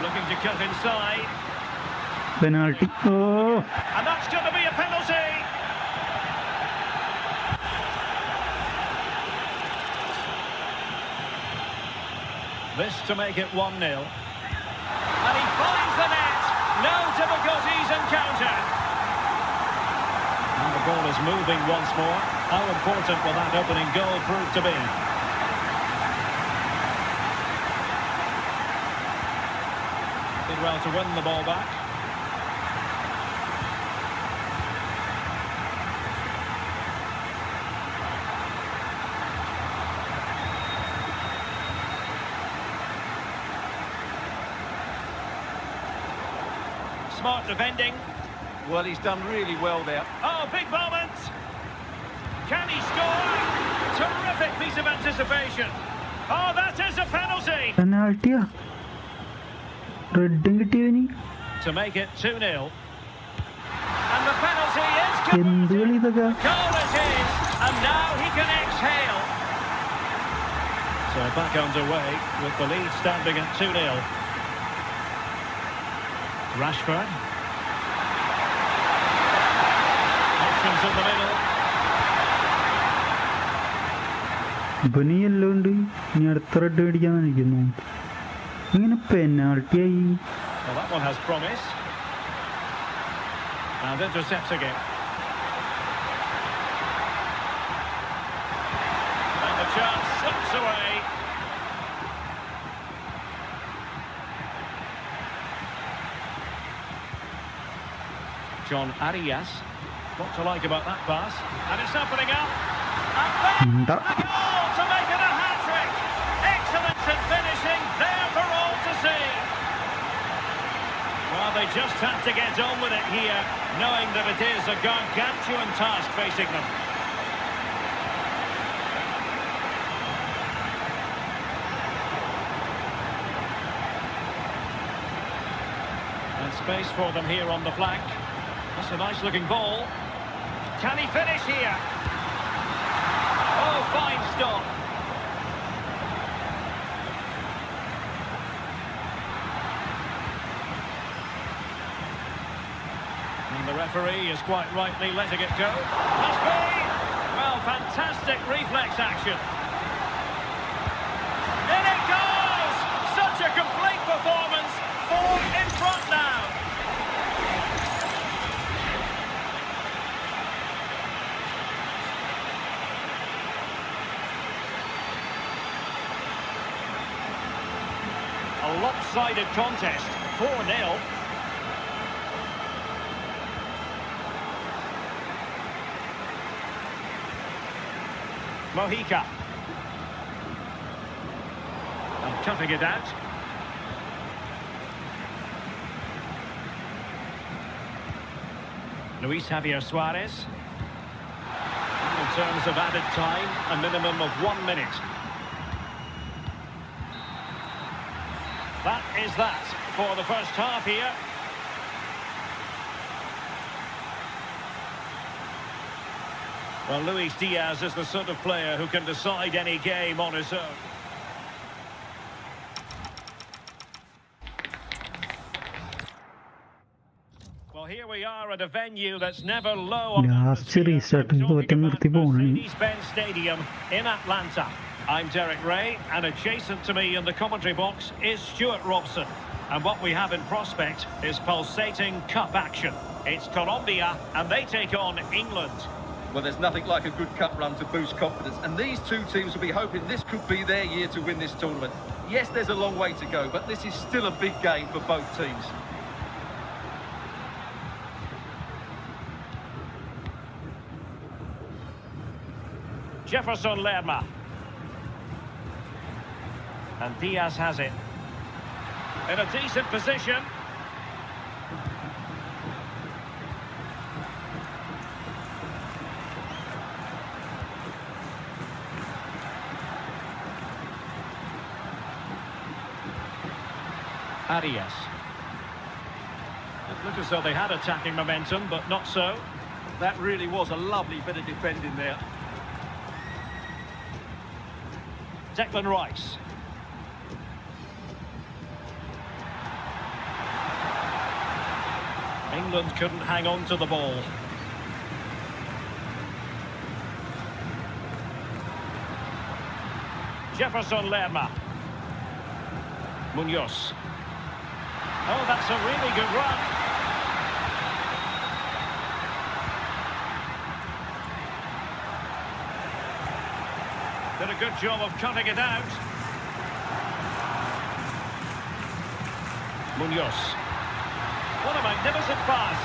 Looking to cut inside. Penalty. Oh, And that's going to be a penalty. This to make it 1-0. And he finds the net. No difficulties encountered. And the ball is moving once more. How important will that opening goal prove to be? Did well to win the ball back. Smart defending. Well, he's done really well there. Oh, big moment. Can he score? Terrific piece of anticipation. Oh, that is a penalty. പെനാൾട്ടിയാ? റെഡും കിട്ടിയവനി? To make it 2-0. And the penalty is എന്ത് കളി ഇതൊക്കെ? goal it is. And now he can exhale. So back underway with the lead standing at 2-0. Rashford. Options in the middle. ഇപ്പൊ നീ എല്ലാം ഉണ്ട്. ഇനി അടുത്ത റെഡ് മേടിക്കാൻ നിൽക്കുന്നു. ഇങ്ങനെ പെനാൾട്ടി ആയി. Well, that one has promise. And intercepting it. And the chance slips away. John Arias. What to like about that pass? And it's opening up. And then എന്താ? a goal to make it a hat-trick. Excellence in finishing, there for all to see. Well, they just have to get on with it here, knowing that it is a gargantuan task facing them. And space for them here on the flank. That's a nice looking ball. Can he finish here? Oh, fine stop. And the referee is quite rightly letting it go. Must be! Well, fantastic reflex action. In it goes! Such a complete performance. 4 in front now. A lopsided contest, 4-0. Mojica. And cutting it out. Luis Javier Suarez. In terms of added time, a minimum of 1 minute. That is that for the first half here. Well, Luis Diaz is the sort of player who can decide any game on his own. Well, here we are at a venue that's never low on Last atmosphere. restart I'm is talking about നിർത്തി പോവാണ്. Mercedes-Benz Stadium in Atlanta. I'm Derek Ray, and adjacent to me in the commentary box is Stuart Robson. And what we have in prospect is pulsating cup action. It's Colombia, and they take on England. Well, there's nothing like a good cup run to boost confidence, and these two teams will be hoping this could be their year to win this tournament. Yes, there's a long way to go, but this is still a big game for both teams. Jefferson Lerma. And Diaz has it. In a decent position. Arias. It looked as though they had attacking momentum, but not so. That really was a lovely bit of defending there. Declan Rice. England couldn't hang on to the ball. Jefferson Lerma. Munoz. Oh, that's a really good run. Did a good job of cutting it out. Munoz. What a magnificent pass.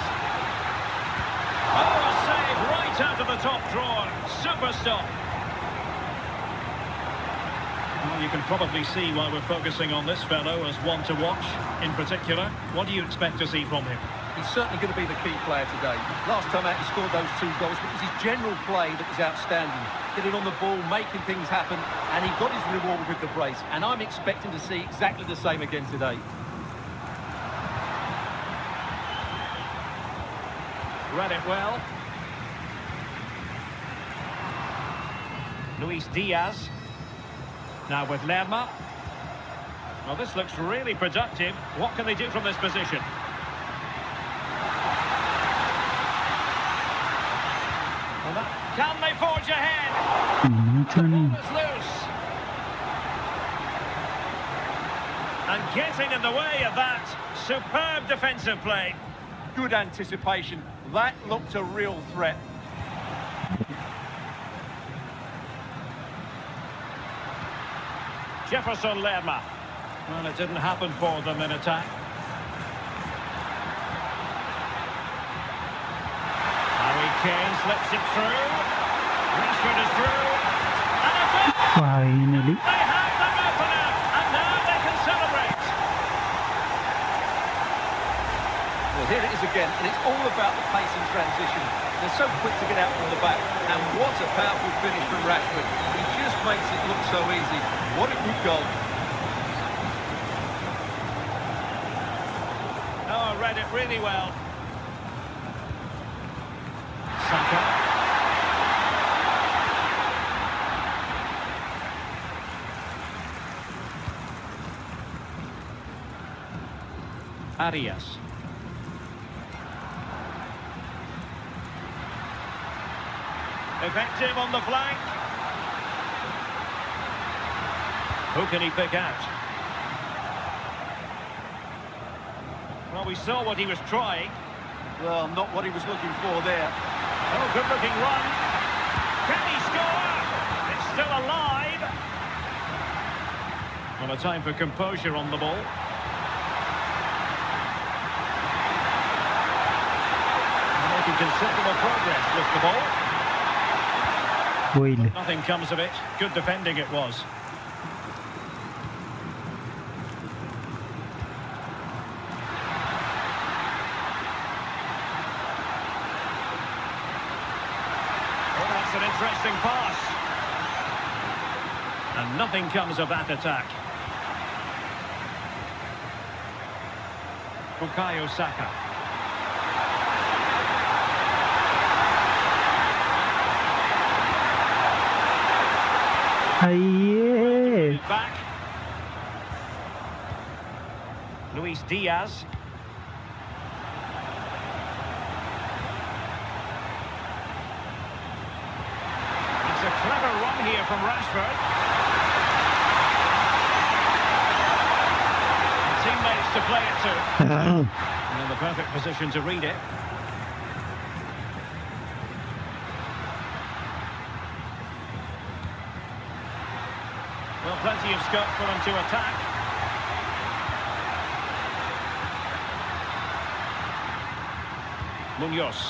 Oh, a save right out of the top drawer. Super stop. Well, you can probably see why we're focusing on this fellow as one to watch. In particular, what do you expect to see from him? He's certainly going to be the key player today. Last time out he scored those 2 goals, but it was his general play that was outstanding. Getting on the ball, making things happen, and he got his reward with the brace. And I'm expecting to see exactly the same again today. Read it well. Luis Diaz. Now with Lerma. Well, this looks really productive. What can they do from this position? Well, can they forge ahead? The ball is loose. And getting in the way of that. Superb defensive play. Good anticipation. That looked a real threat. Jefferson Lerma. Well, it didn't happen for them in attack. Harry Kane slips it through. Rashford is through. And a goal! Finally. They have the opener, and now they can celebrate. Well, here it is again, and it's all about the pace and transition. They're so quick to get out from the back, and what a powerful finish from Rashford. He just makes it look so easy. What a good goal. Oh, I read it really well. Saka. Arias. Effective on the flank. Who can he pick out? Well, we saw what he was trying. Well, not what he was looking for there. Oh, good-looking run. Can he score? It's still alive. Well, a time for composure on the ball. Making considerable progress with the ball. പോയില്ലേ? Nothing comes of it. Good defending it was. Oh, that's an interesting pass. And nothing comes of that attack. Bukayo Saka. അയ്യേ. Back. Luis Diaz. It's a clever run here from Rashford. Teammates to play it to. And in the perfect position to read it. Well, plenty of scope for them to attack. Munoz.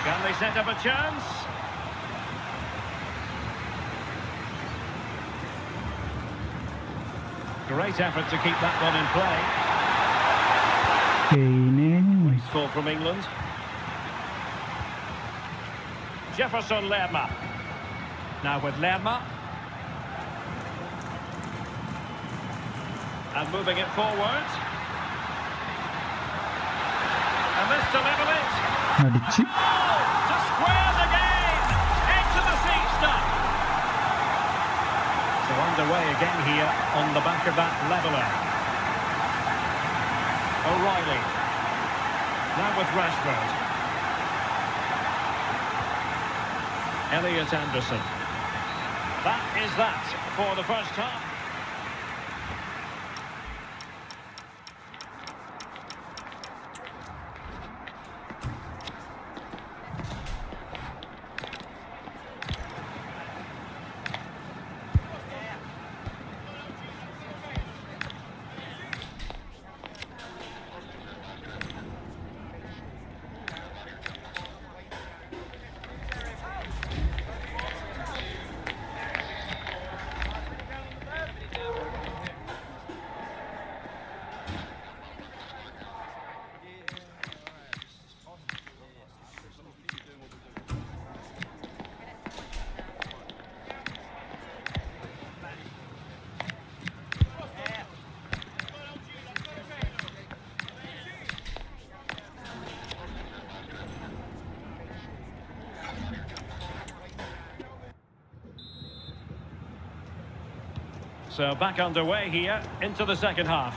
Can they set up a chance? Great effort to keep that one in play. Kane. Wasteful from England. Jefferson Lerma. Now with Lerma. And moving it forward. And this to level it. അടിച്ച്. Oh, to square the game. Into the seat stuff. So underway again here on the back of that leveller. O'Reilly. Now with Rashford. Elliot Anderson. That is that for the first half. So back underway here into the second half.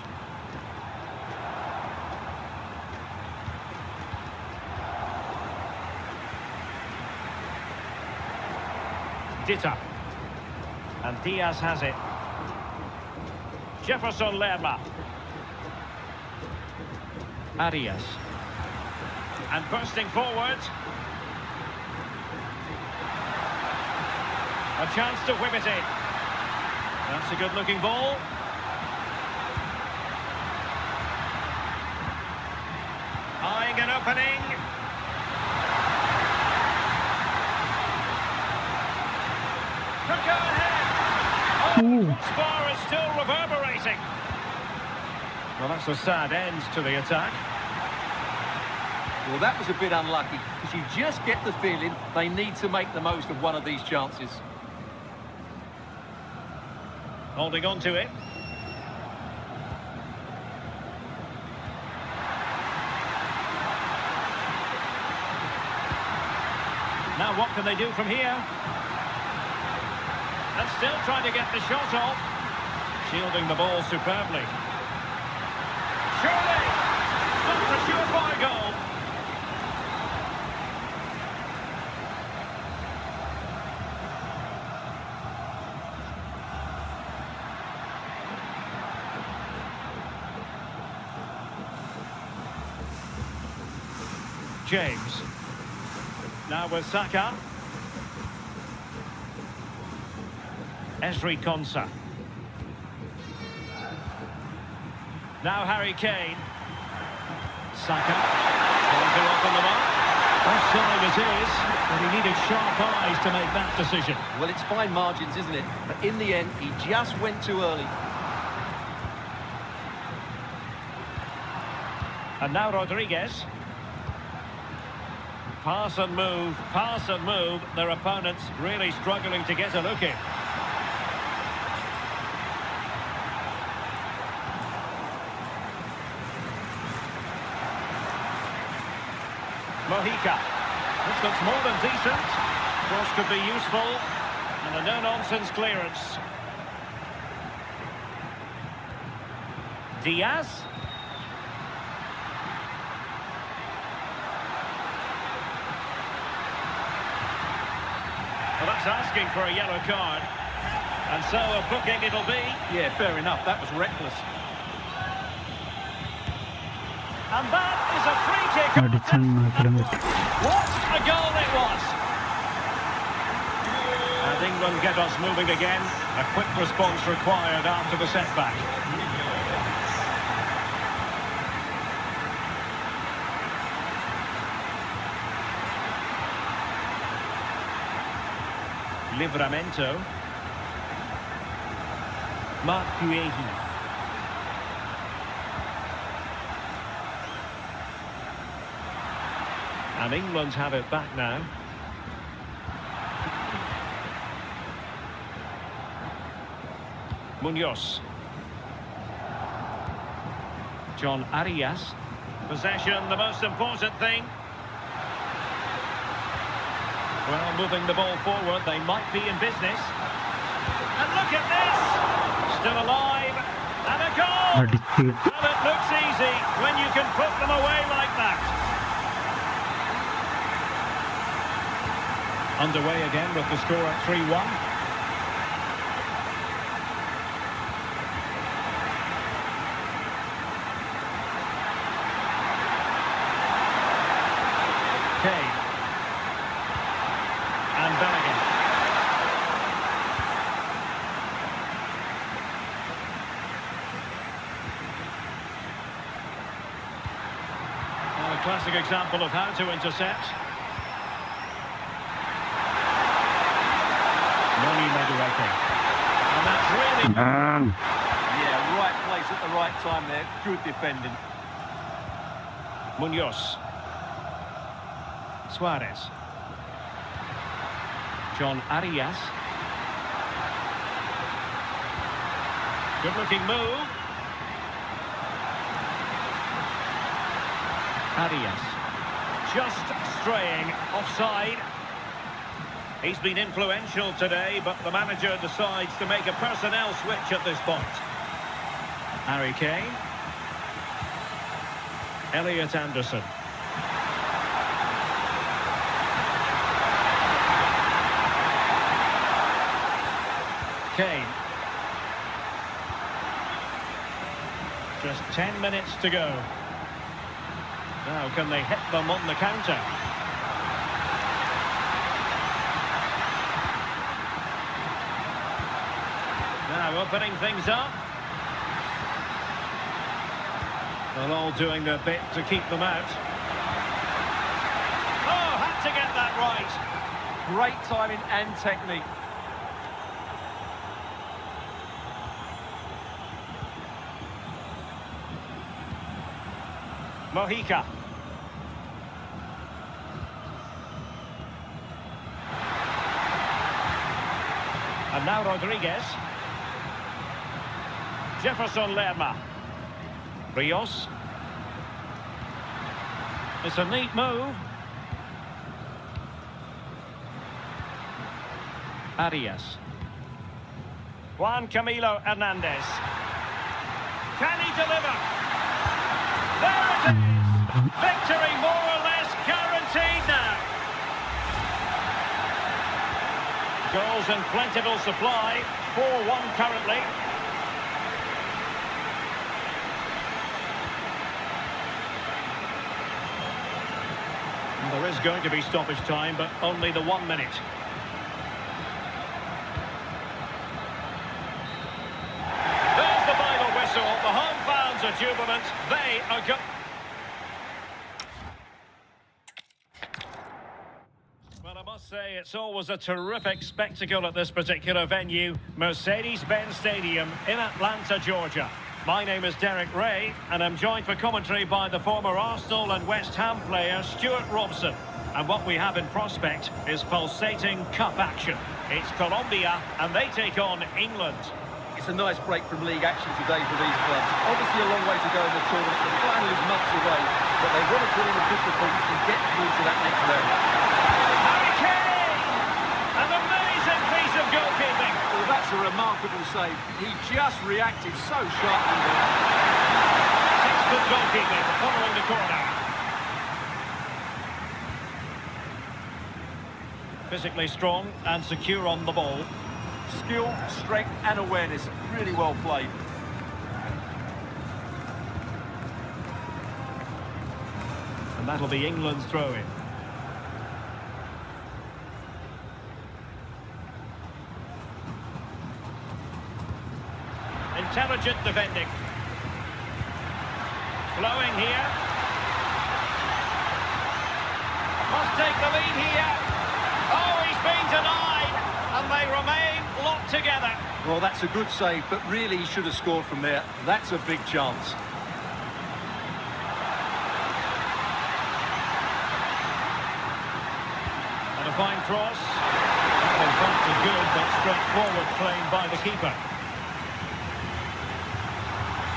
Ditta. And Diaz has it. Jefferson Lerma. Arias. And bursting forward. A chance to whip it in. That's a good-looking ball. Eyeing an opening. Could go ahead. Oh, the crossbar is still reverberating. Well, that's a sad end to the attack. Well, that was a bit unlucky, because you just get the feeling they need to make the most of one of these chances. Holding on to it. Now what can they do from here? And still trying to get the shot off. Shielding the ball superbly. Surely! Not a surefire goal. James. Now with Saka. Esri Konsa. Now Harry Kane. Saka. Trying to open the mark. Offside it is, but he needed sharp eyes to make that decision. Well, it's fine margins, isn't it? But in the end, he just went too early. And now Rodriguez. Pass and move, their opponents really struggling to get a look in. Mojica. This looks more than decent. Cross could be useful. And a no-nonsense clearance. Diaz. Well, that's asking for a yellow card. And so a booking it'll be. Yeah, fair enough. That was reckless. And that is a free kick. What a goal it was. And England get us moving again. A quick response required after the setback. Livramento. Mark Guehi. And England have it back now. Munoz. John Arias. Possession, the most important thing. Well, moving the ball forward, they might be in business. And look at this! Still alive. And a goal! Well, it looks easy when you can put them away like that. Underway again with the score at 3-1. Kane. And Bellingham. Well, a classic example of how to intercept. And that's really... Yeah, right place at the right time there. Good defending. Munoz. Suarez. John Arias. Good-looking move. Arias. Just straying offside. He's been influential today, but the manager decides to make a personnel switch at this point. Harry Kane. Elliot Anderson. Kane. Just 10 minutes to go. Now, can they hit them on the counter? Now opening things up. They're all doing their bit to keep them out. Oh, had to get that right. Great timing and technique. Mojica. And now Rodriguez. Jefferson Lerma. Rios. It's a neat move. Arias. Juan Camilo Hernandez. Can he deliver? There it is! Victory more or less guaranteed now. Goals in plentiful supply. 4-1 currently. There is going to be stoppage time, but only the 1 minute. There's the final whistle. The home fans are jubilant. They are go... Well, I must say, it's always a terrific spectacle at this particular venue, Mercedes-Benz Stadium in Atlanta, Georgia. My name is Derek Ray, and I'm joined for commentary by the former Arsenal and West Ham player Stuart Robson. And what we have in prospect is pulsating cup action. It's Colombia, and they take on England. It's a nice break from league action today for these clubs. Obviously a long way to go in the tournament. The final is months away, but they want to put in a good performance and get through to that next level. Harry Kane! a remarkable save. He just reacted so sharply there. Good goalkeeping following the corner. Physically strong and secure on the ball. Skill, strength and awareness. Really well played. And that'll be England's throw-in. Intelligent defending. Flowing here. Must take the lead here. Oh, he's been denied. And they remain locked together. Well, that's a good save, but really he should have scored from there. That's a big chance. And a fine cross. That was back to good, but straightforward claim by the keeper.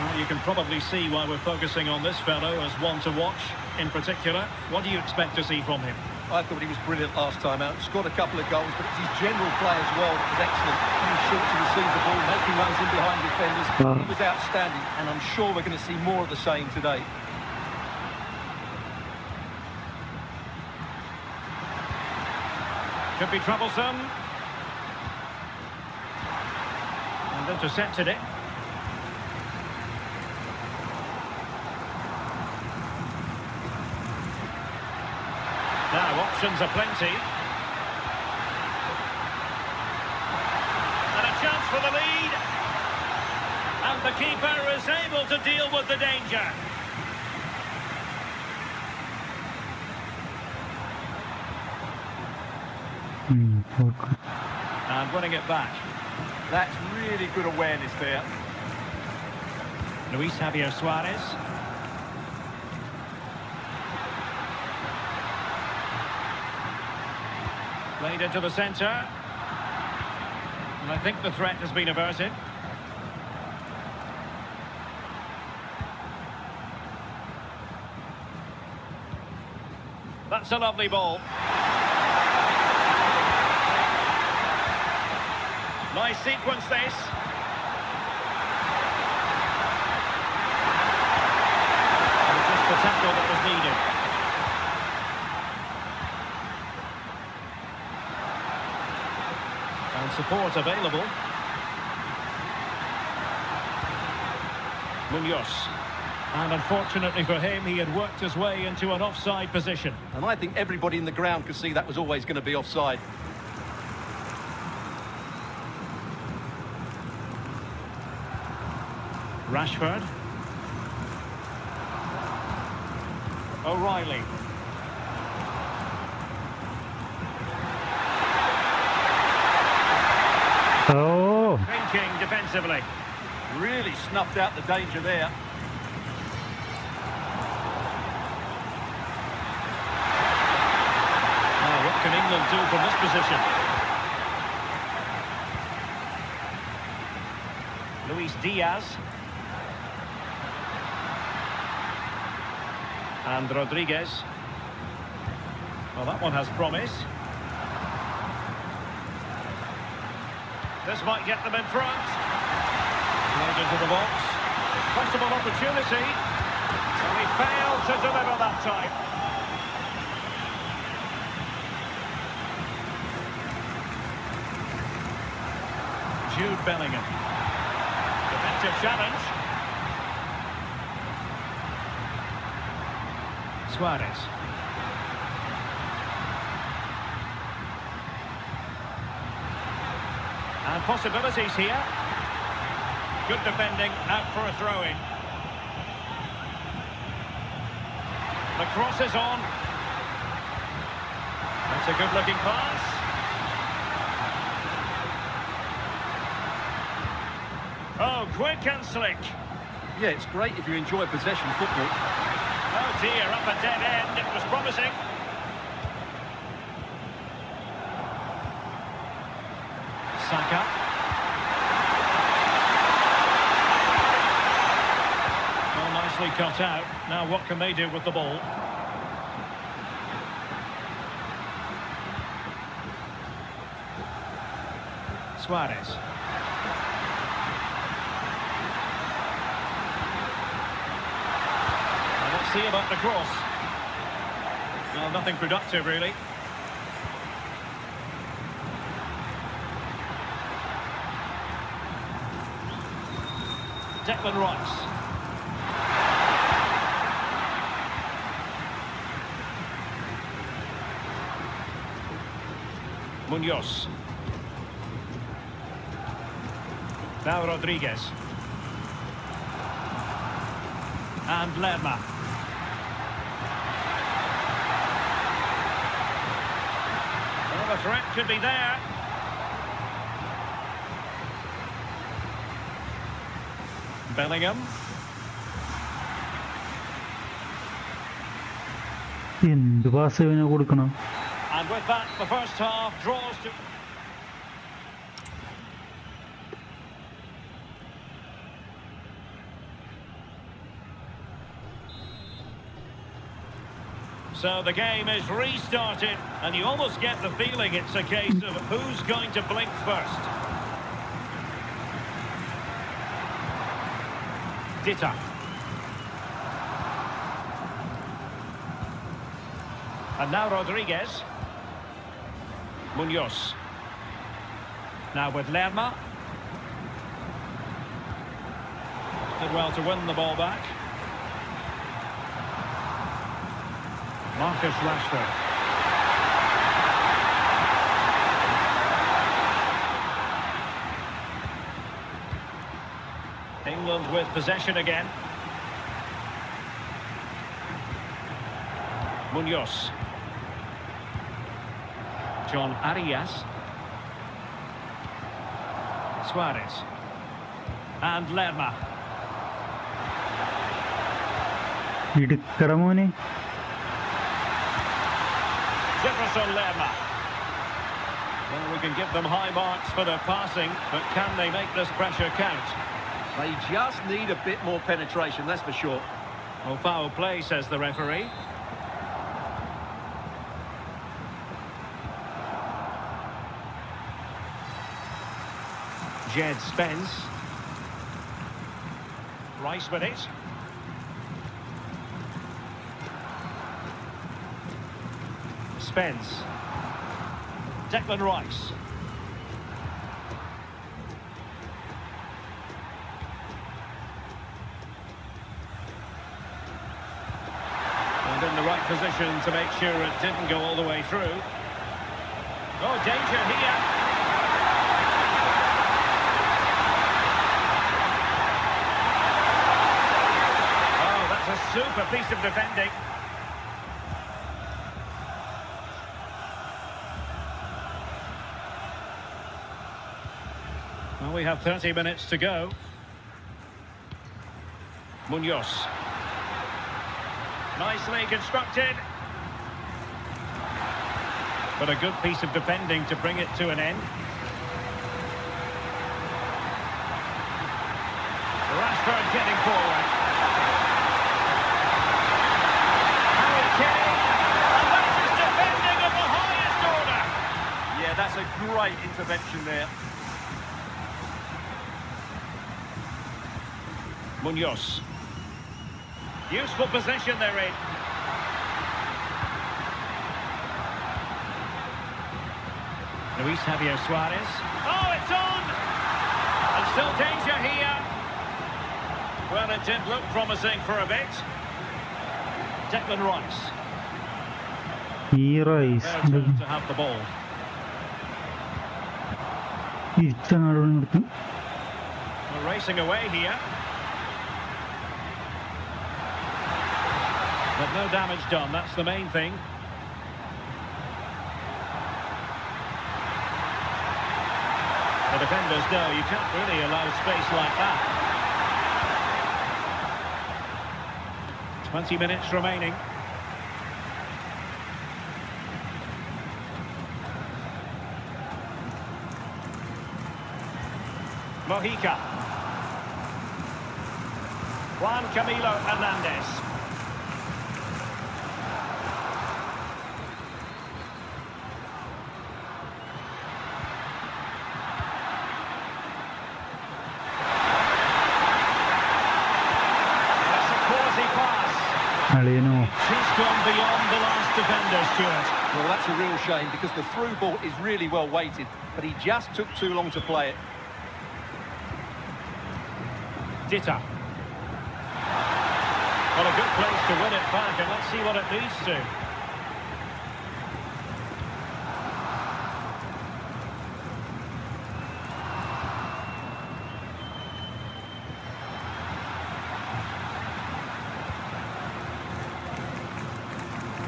Well, you can probably see why we're focusing on this fellow as one to watch in particular. What do you expect to see from him? I thought he was brilliant last time out. Scored a couple of goals, but it's his general play as well that was excellent. Coming short to receive the ball, making runs in behind defenders. He was outstanding, and I'm sure we're going to see more of the same today. Could be troublesome. And intercepted it. Now, options are plenty. And a chance for the lead. And the keeper is able to deal with the danger. And winning it back. That's really good awareness there. Luis Javier Suarez. Played into the centre. And I think the threat has been averted. That's a lovely ball. Nice sequence this. And just the tackle that was needed. And support available. Munoz. And unfortunately for him, he had worked his way into an offside position. And I think everybody in the ground could see that was always going to be offside. Rashford. O'Reilly. Oh, Thinking defensively. Really snuffed out the danger there. Now, what can England do from this position? Luis Diaz. And Rodriguez. Well, that one has promise. This might get them in front. Played into the box. Possible opportunity. And he failed to deliver that time. Jude Bellingham. Defensive challenge. Suarez. And possibilities here. Good defending, out for a throw-in. The cross is on. That's a good-looking pass. Oh, quick and slick. Yeah, it's great if you enjoy possession football. Oh dear, up a dead end. It was promising. Saka. Well, nicely cut out. Now what can they do with the ball? Suarez. see about the cross. Well, nothing productive, really. Declan Rice. Munoz. Now Rodriguez. And Lerma. Well, the threat could be there. Bellingham. എന്ത് pass ഇവനെ കൊടുക്കണം? And with that, the first half draws to... So the game is restarted, and you almost get the feeling it's a case of who's going to blink first. Dita. And now Rodriguez. Munoz. Now with Lerma. Did well to win the ball back. Marcus Rashford. England with possession again. Munoz. John Arias. Suarez. And Lerma. ഇടുക്കട മോനെ. Jefferson Lerma. Well, we can give them high marks for their passing, but can they make this pressure count? They just need a bit more penetration, that's for sure. Well, foul play, says the referee. Jed Spence. Rice with it. Spence. Declan Rice. And in the right position to make sure it didn't go all the way through. Oh, danger here. Oh, that's a super piece of defending. Well, we have 30 minutes to go. Munoz. Nicely constructed. But a good piece of defending to bring it to an end. Rashford getting forward. Harry Kane. And that is defending of the highest order. Yeah, that's a great intervention there. Munoz. Useful position they're in. Luis Javier Suarez. Oh, it's on! And still danger here. Well, it did look promising for a bit. Declan Rice. ഈ Rice Their turn to have the ball. തിരിച്ചങ്ങാട് നിർത്തും. We're racing away here. But no damage done, that's the main thing. The defenders know you can't really allow space like that. 20 minutes remaining. Mojica. Juan Camilo Hernandez. അളിയനോ Just gone beyond the last defender, Stuart. Well, that's a real shame because the through ball is really well weighted, but he just took too long to play it. Ditta. Well, a good place to win it back, and let's see what it leads to.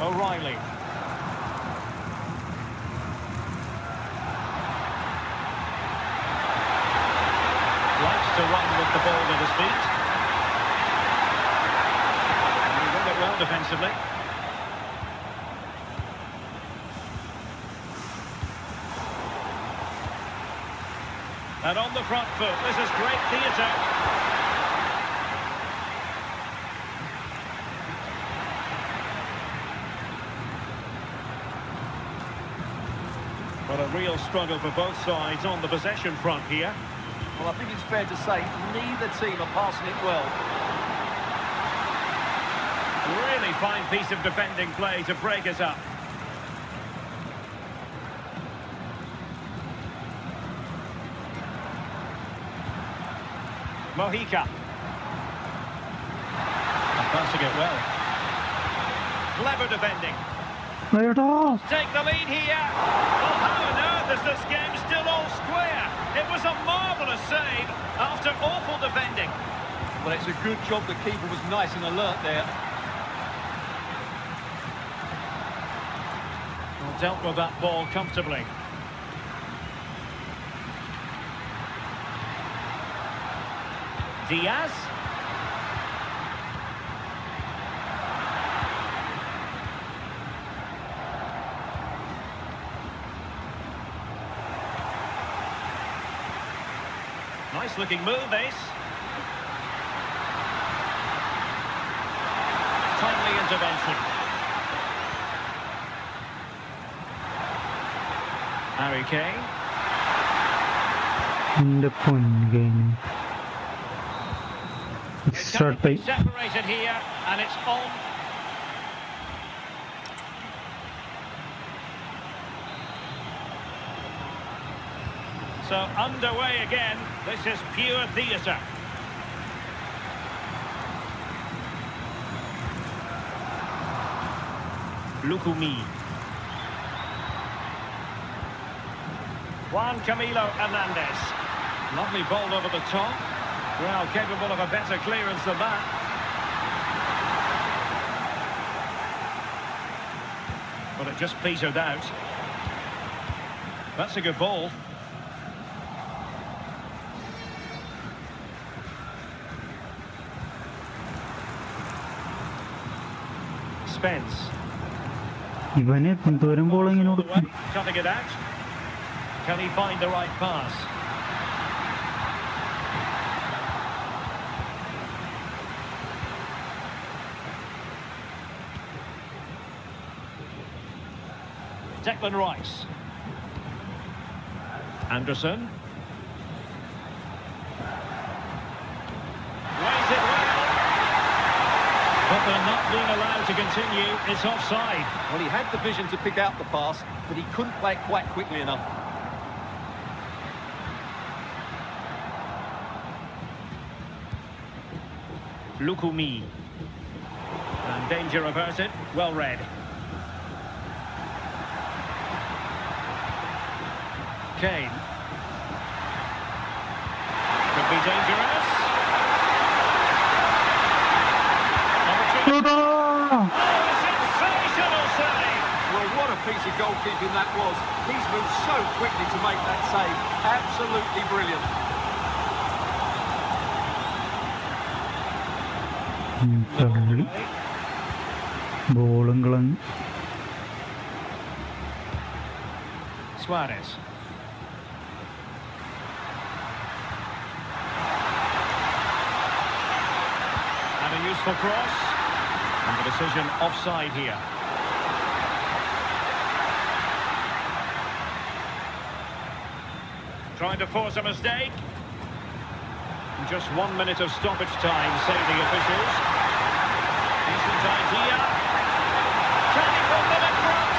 O'Reilly. Likes to run with the ball at his feet. And he did it well defensively. And on the front foot, this is great theatre. Well, a real struggle for both sides on the possession front here. Well, I think it's fair to say neither team are passing it well. Really fine piece of defending play to break us up. Mojica. Passing it well. Clever defending. എടാ Take the lead here. Well, how on earth is this game still all square? It was a marvellous save after awful defending. Well, it's a good job the keeper was nice and alert there. Well, dealt with that ball comfortably. Diaz. Nice looking move, this. Timely intervention. Harry Kane. എന്റെ പൊൻകേന് It Start cannot be by separated here, and it's on. So underway again. This is pure theatre. Lukumi. Juan Camilo Hernandez. Lovely ball over the top. Well, capable of a better clearance than that. But it just petered out. That's a good ball. Spence. ഇവന് എന്തോരം ball ഇങ്ങനെ All the കൊടുക്കും way, cutting it out. Can he find the right pass? Declan Rice. Anderson. Weighs it well. But they're not being allowed to continue. It's offside. Well, he had the vision to pick out the pass, but he couldn't play it quite quickly enough. Lukumi. And danger averted. Well read. Kane. Could be dangerous. എടാ! Sensational save. Well, what a piece of goalkeeping that was. He's moved so quickly to make that save. Absolutely brilliant. തള്ളി ബോളും കളഞ്ഞു Suarez. And a useful cross. And the decision offside here. Trying to force a mistake. Just 1 minute of stoppage time, say the officials. Decent idea. Can he put them in front?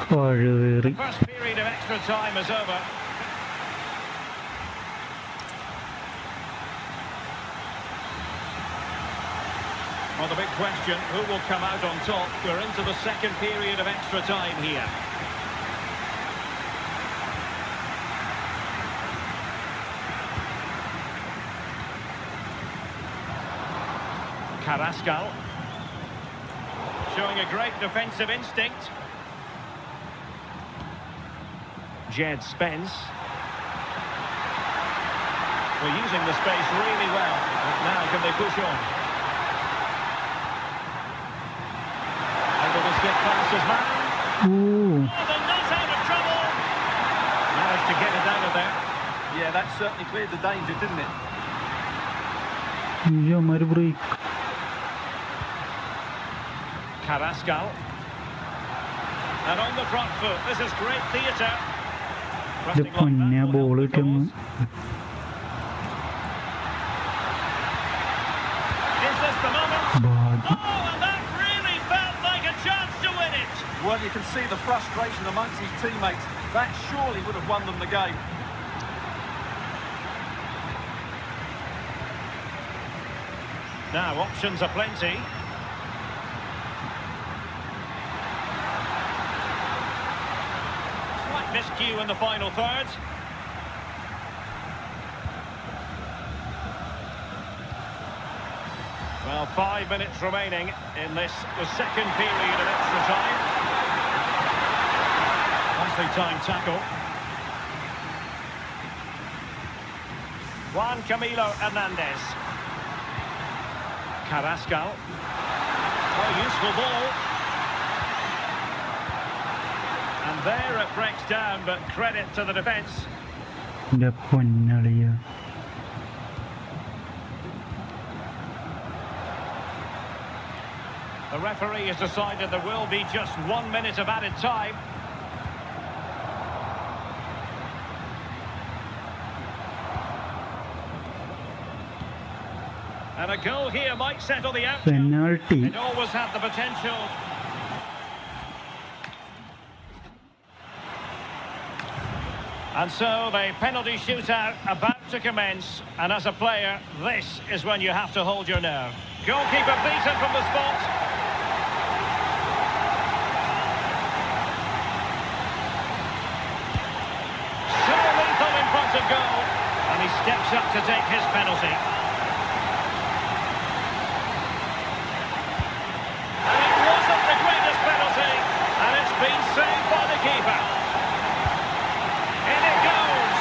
കഴിവേറി. First period of extra time is over. Well, the big question, who will come out on top? We're into the second period of extra time here. Carrascal. Showing a great defensive instinct. Jed Spence. We're using the space really well. But now can they push on? Able to skip past his man. Ooh. Oh, they're not out of trouble. Managed to get it out of there. Yeah, that certainly cleared the danger, didn't it? ഇയ്യോമാര് break. Carrascal. And on the front foot, this is great theatre. ഇത് പൊന്നെ ball കിട്ടുന്നു. Is this the moment? ഭാഗ്യം. Oh, and that really felt like a chance to win it. Well, you can see the frustration amongst his teammates. That surely would have won them the game. Now, options are plenty. Slight miscue in the final third. Well, 5 minutes remaining in this, the second period of extra time. Nicely timed tackle. Juan Camilo Hernandez. Carrascal. Oh, useful ball. And there it breaks down, but credit to the defence. എൻ്റെ പൊന്നളിയ. The referee has decided there will be just 1 minute of added time. And a goal here might settle the outcome. Penalty. It always had the potential. And so the penalty shootout about to commence. And as a player, this is when you have to hold your nerve. Goalkeeper beaten from the spot. So lethal in front of goal. And he steps up to take his penalty. And it wasn't the greatest penalty. And it's been saved by the keeper. In it goes.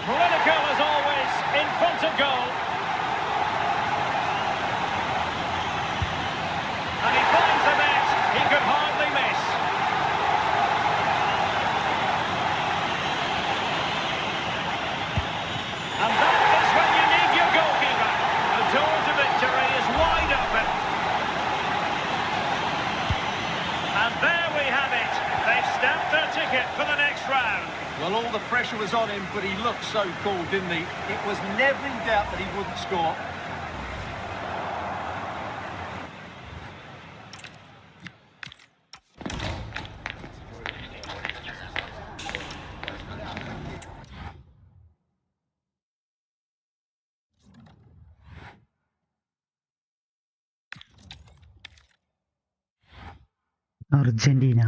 Critical as always, in front of goal. And he finds the net. He could hardly miss. And that is when you need your goalkeeper. The door to victory is wide open. And there we have it. They've stamped their ticket for the next round. Well, all the pressure was on him, but he looked so cool, didn't he? It was never in doubt that he wouldn't score. Argentina.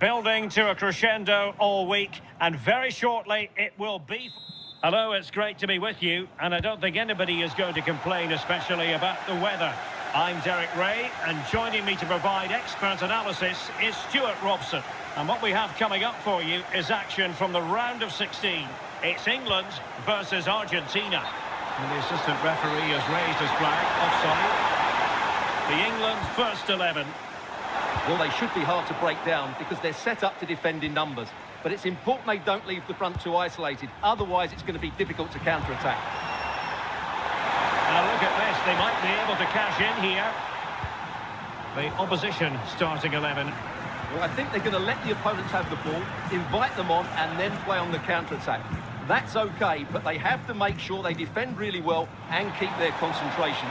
Building to a crescendo all week, and very shortly it will be. Hello, it's great to be with you, and I don't think anybody is going to complain, especially about the weather. I'm Derek Ray, and joining me to provide expert analysis is Stuart Robson. And what we have coming up for you is action from the round of 16. It's England versus Argentina. And the assistant referee has raised his flag, offside. The England first 11. Well, they should be hard to break down because they're set up to defend in numbers. But it's important they don't leave the front two isolated. Otherwise, it's going to be difficult to counter-attack. Now look at this. They might be able to cash in here. The opposition starting 11. Well, I think they're going to let the opponents have the ball, invite them on, and then play on the counter-attack. That's okay, but they have to make sure they defend really well and keep their concentration.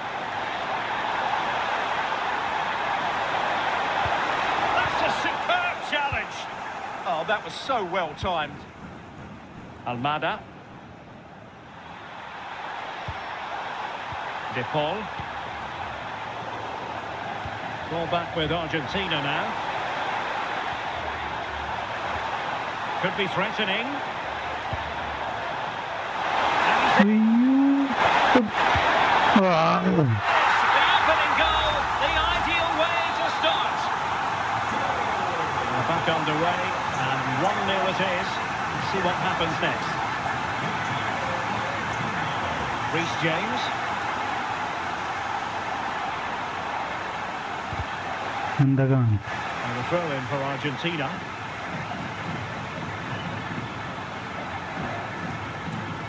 That's a superb challenge. Oh, that was so well timed. Almada. De Paul. Ball back with Argentina now. Could be threatening. Wow. The opening goal, the ideal way to start. Back underway, and 1-0 it is. Let's see what happens next. Reece James. And And the throw-in for Argentina.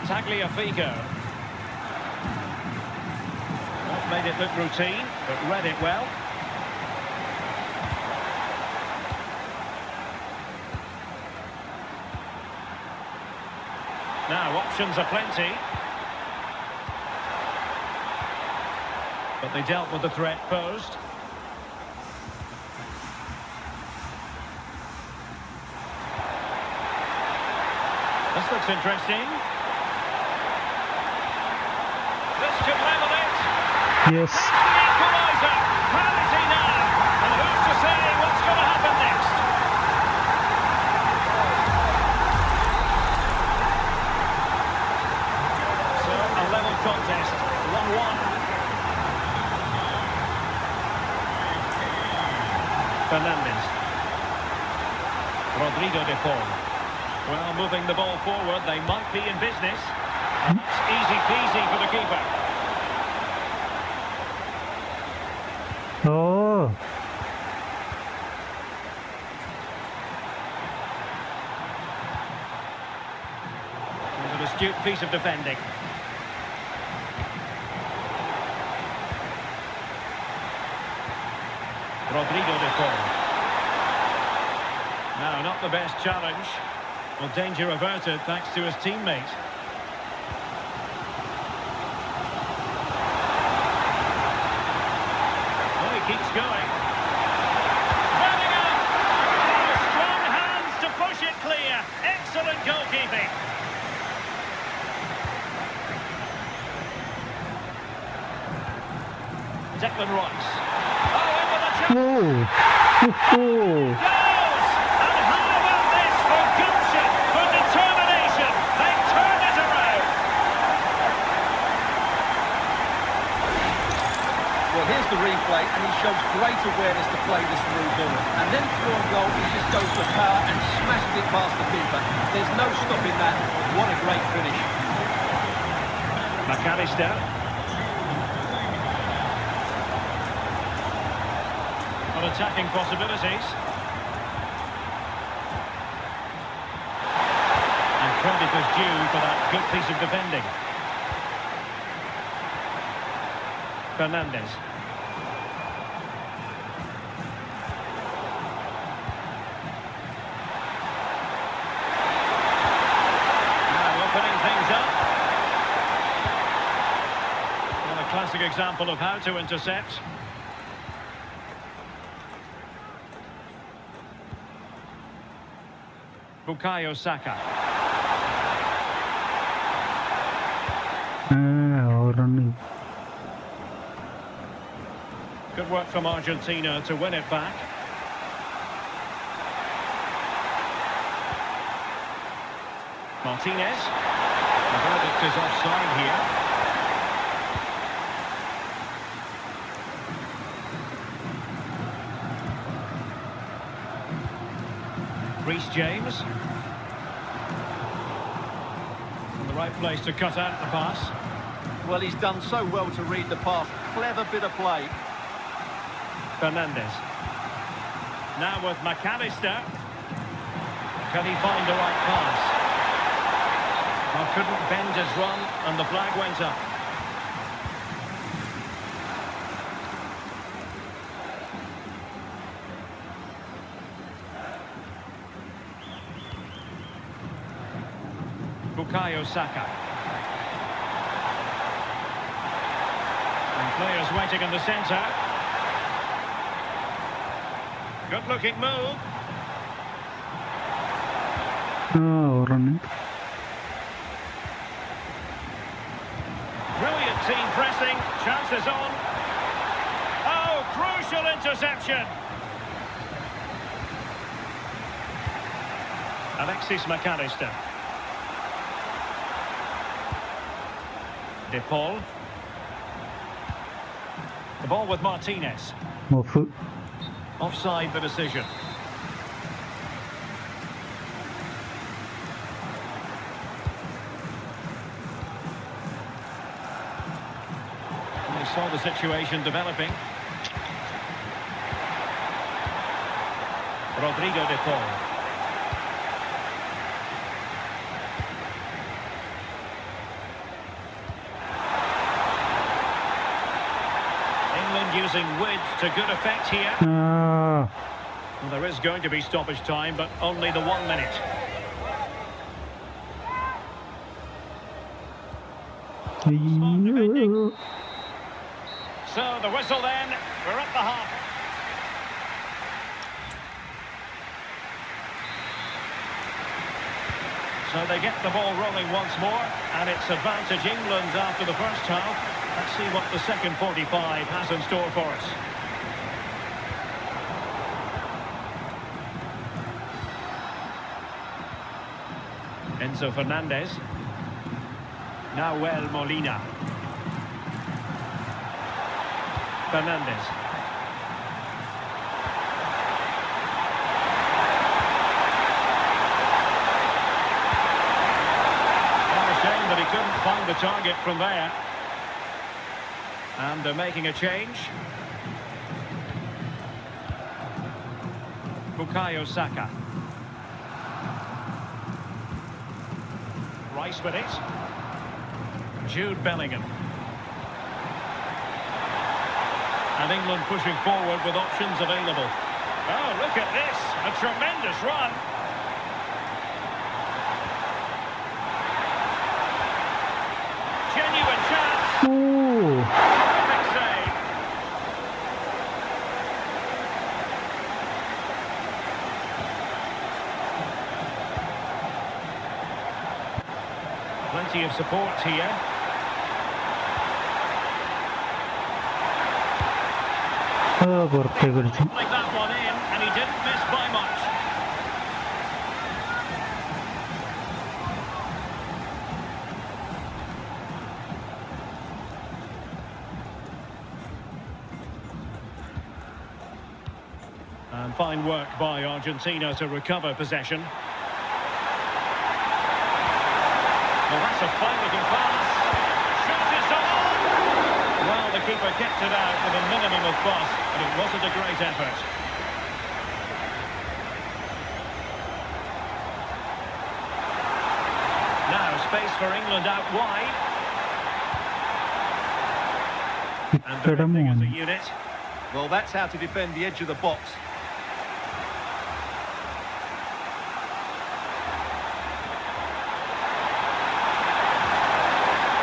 Tagliafico. Not made it look routine, but read it well. Now, options are plenty. But they dealt with the threat posed. This looks interesting. This could level it. yes. That's the equaliser. Penalty now. And who's to say what's going to happen next? So, a level contest. 1-1. Fernandes. Rodrigo de Paul. Well, moving the ball forward, they might be in business. And it's easy peasy for the keeper. Oh. It was an astute piece of defending. Rodrigo de Paul. No, not the best challenge. Well, danger averted thanks to his teammate. Well, he keeps going. Running up! Oh, strong hands to push it clear. Excellent goalkeeping. Declan Rice. Oh, into the chance. Oh. Oh. Goes! And how about this for gumption, for determination? They turn it around. Well, here's the replay, and he shows great awareness to play this through ball. And then through on goal, he just goes for power and smashes it past the keeper. There's no stopping that. What a great finish. McAllister. Attacking possibilities. And credit is due for that good piece of defending. Fernandes. Now opening things up. Well, a classic example of how to intercept. Bukayo Saka. Running. Good work from Argentina to win it back. Martinez. The verdict is offside here. Reece James. In the right place to cut out the pass. Well, he's done so well to read the pass. Clever bit of play. Fernandes. Now with McAllister. Can he find the right pass? Well, couldn't bend his run, and the flag went up. Bukayo Saka. And players waiting in the centre. Good-looking move. Oh, running. Brilliant team pressing. Chances on. Oh, crucial interception. Alexis McAllister. De Paul. The ball with Martinez. Off. Offside the decision. They saw the situation developing. Rodrigo De Paul. England using width to good effect here. Ah. Well, there is going to be stoppage time, but only the 1 minute. Smart defending. So the whistle then, we're at the half. So they get the ball rolling once more, and it's advantage England after the first half. Let's see what the second 45 has in store for us. Enzo Fernandez. Nahuel Molina. Fernandez. What a shame that he couldn't find the target from there. And they're making a change. Bukayo Saka. Rice with it. Jude Bellingham. And England pushing forward with options available. Oh, look at this. A tremendous run. Genuine chance. Ooh. Perfect save. Plenty of support here. പുറത്തേക്ക് അടിച്ചു. Like that one in, and he didn't miss by much. And fine work by Argentina to recover possession. Well, that's a fine-looking pass. Shot is on! Well, the keeper kept it out with a minimum of fuss, but it wasn't a great effort. Now, space for England out wide. And defending as a unit. Well, that's how to defend the edge of the box.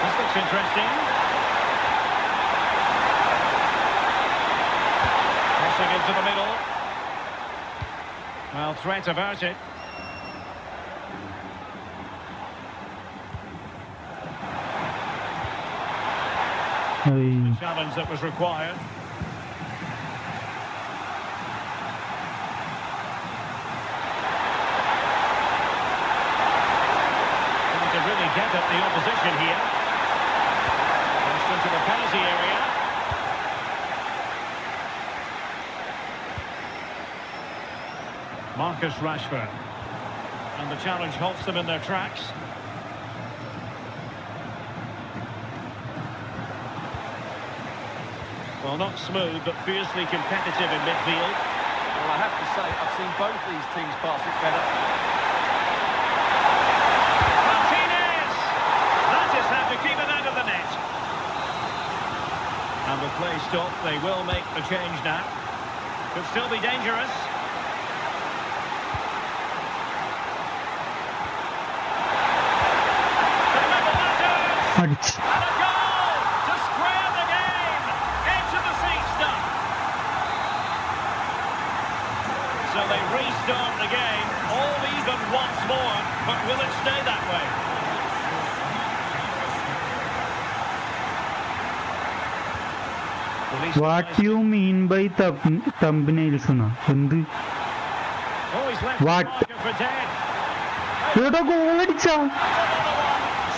This looks interesting. Crossing into the middle. Well, threat averted. The challenge that was required. Trying to really get at the opposition here. Pushed into the penalty area. Marcus Rashford. And the challenge halts them in their tracks. Well, not smooth, but fiercely competitive in midfield. Well, I have to say, I've seen both these teams pass it better. Martinez! That is how to keep it out of the net. And with play stopped, they will make the change now. Could still be dangerous. അടിച്ച് And a goal to square the game. Into the seats done. So they restart the game, all even once more, but will it stay that way? What you mean by thumbnails എന്നാ എന്ത് Oh, he's left What? the marker for dead. എടാ goal അടിച്ചാ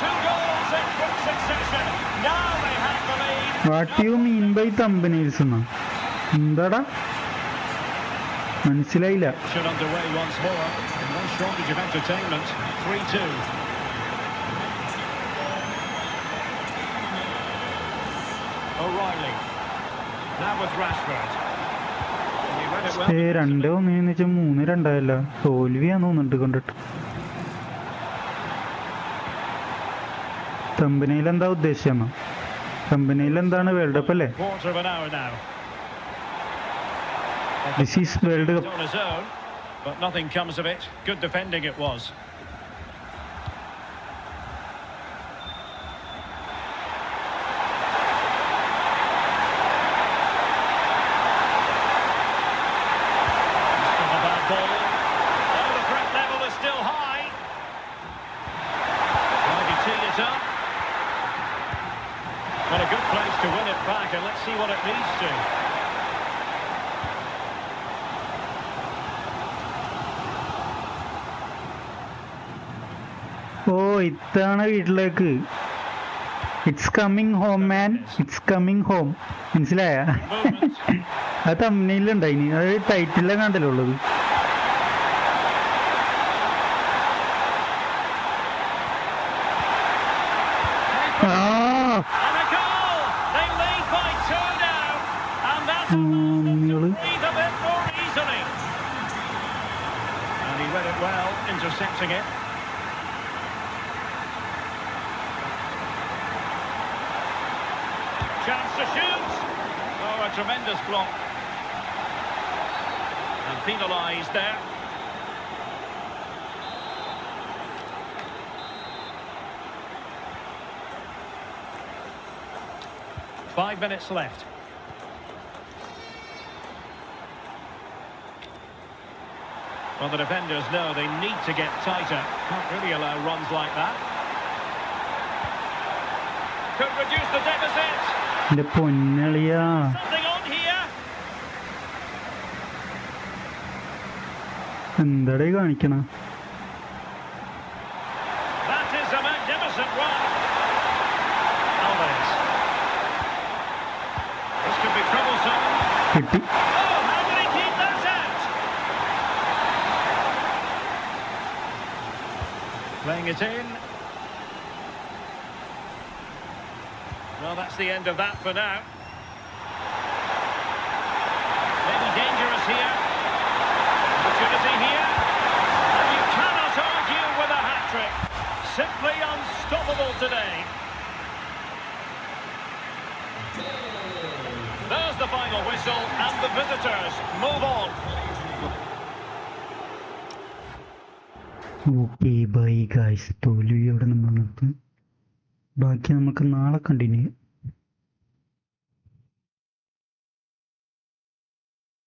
Two goals in quick succession. Now they have the lead. What you mean by thumbnails എന്നാ എന്താടാ മനസ്സിലായില്ല. Action underway once more. No shortage of entertainment. 3-2. O'Reilly. Now with Rashford. And he read it well. 2-1 വെച്ചാൽ 3-2 തോൽവിയാന്ന് തോന്നുന്നുണ്ട് കണ്ടിട്ട്. തമ്പനയിൽ എന്താ ഉദ്ദേശിച്ചെന്നാ? തമ്പനയിൽ എന്താണ് world cup അല്ലേ? Quarter of an hour now. This is World Cup. On his own, but nothing comes of it. Good defending it was. Still a bad ball. Oh, the threat level is still high. Trying to tee it up. Well, a good place to win it back, and let's see what it leads to. ഓ ഇത്തവണ വീട്ടിലേക്ക് it's coming home man, it's coming home. മനസ്സിലായ? അത് തമ്മിലുണ്ടായിനി, അത് ടൈറ്റിലെ കണ്ടല്ലോ ഉള്ളത്. And a goal! They lead by 2 now, and that allows them to breathe a bit more easily. And he read it well, intercepting it. Chance to shoot. Oh, a tremendous block. And penalised there. Five minutes left. Well, the defenders know they need to get tighter. Can't really allow runs like that. Could reduce the deficit. എന്റെ പൊന്നളിയാ, Something on here. എന്താടേ കാണിക്കണ? That is a magnificent run. Alvarez. This could be troublesome. കിട്ടി. Oh, how did he keep that out? Playing it in. Well, that's the end of that for now. Maybe dangerous here. Opportunity here. And you cannot argue with a hat-trick. Simply unstoppable today. There's the final whistle, and the visitors move on. Okay bye guys, തോൽവി അവിടെ നിന്ന് ബാക്കി നമുക്ക് നാളെ continue ചെയ്യാം.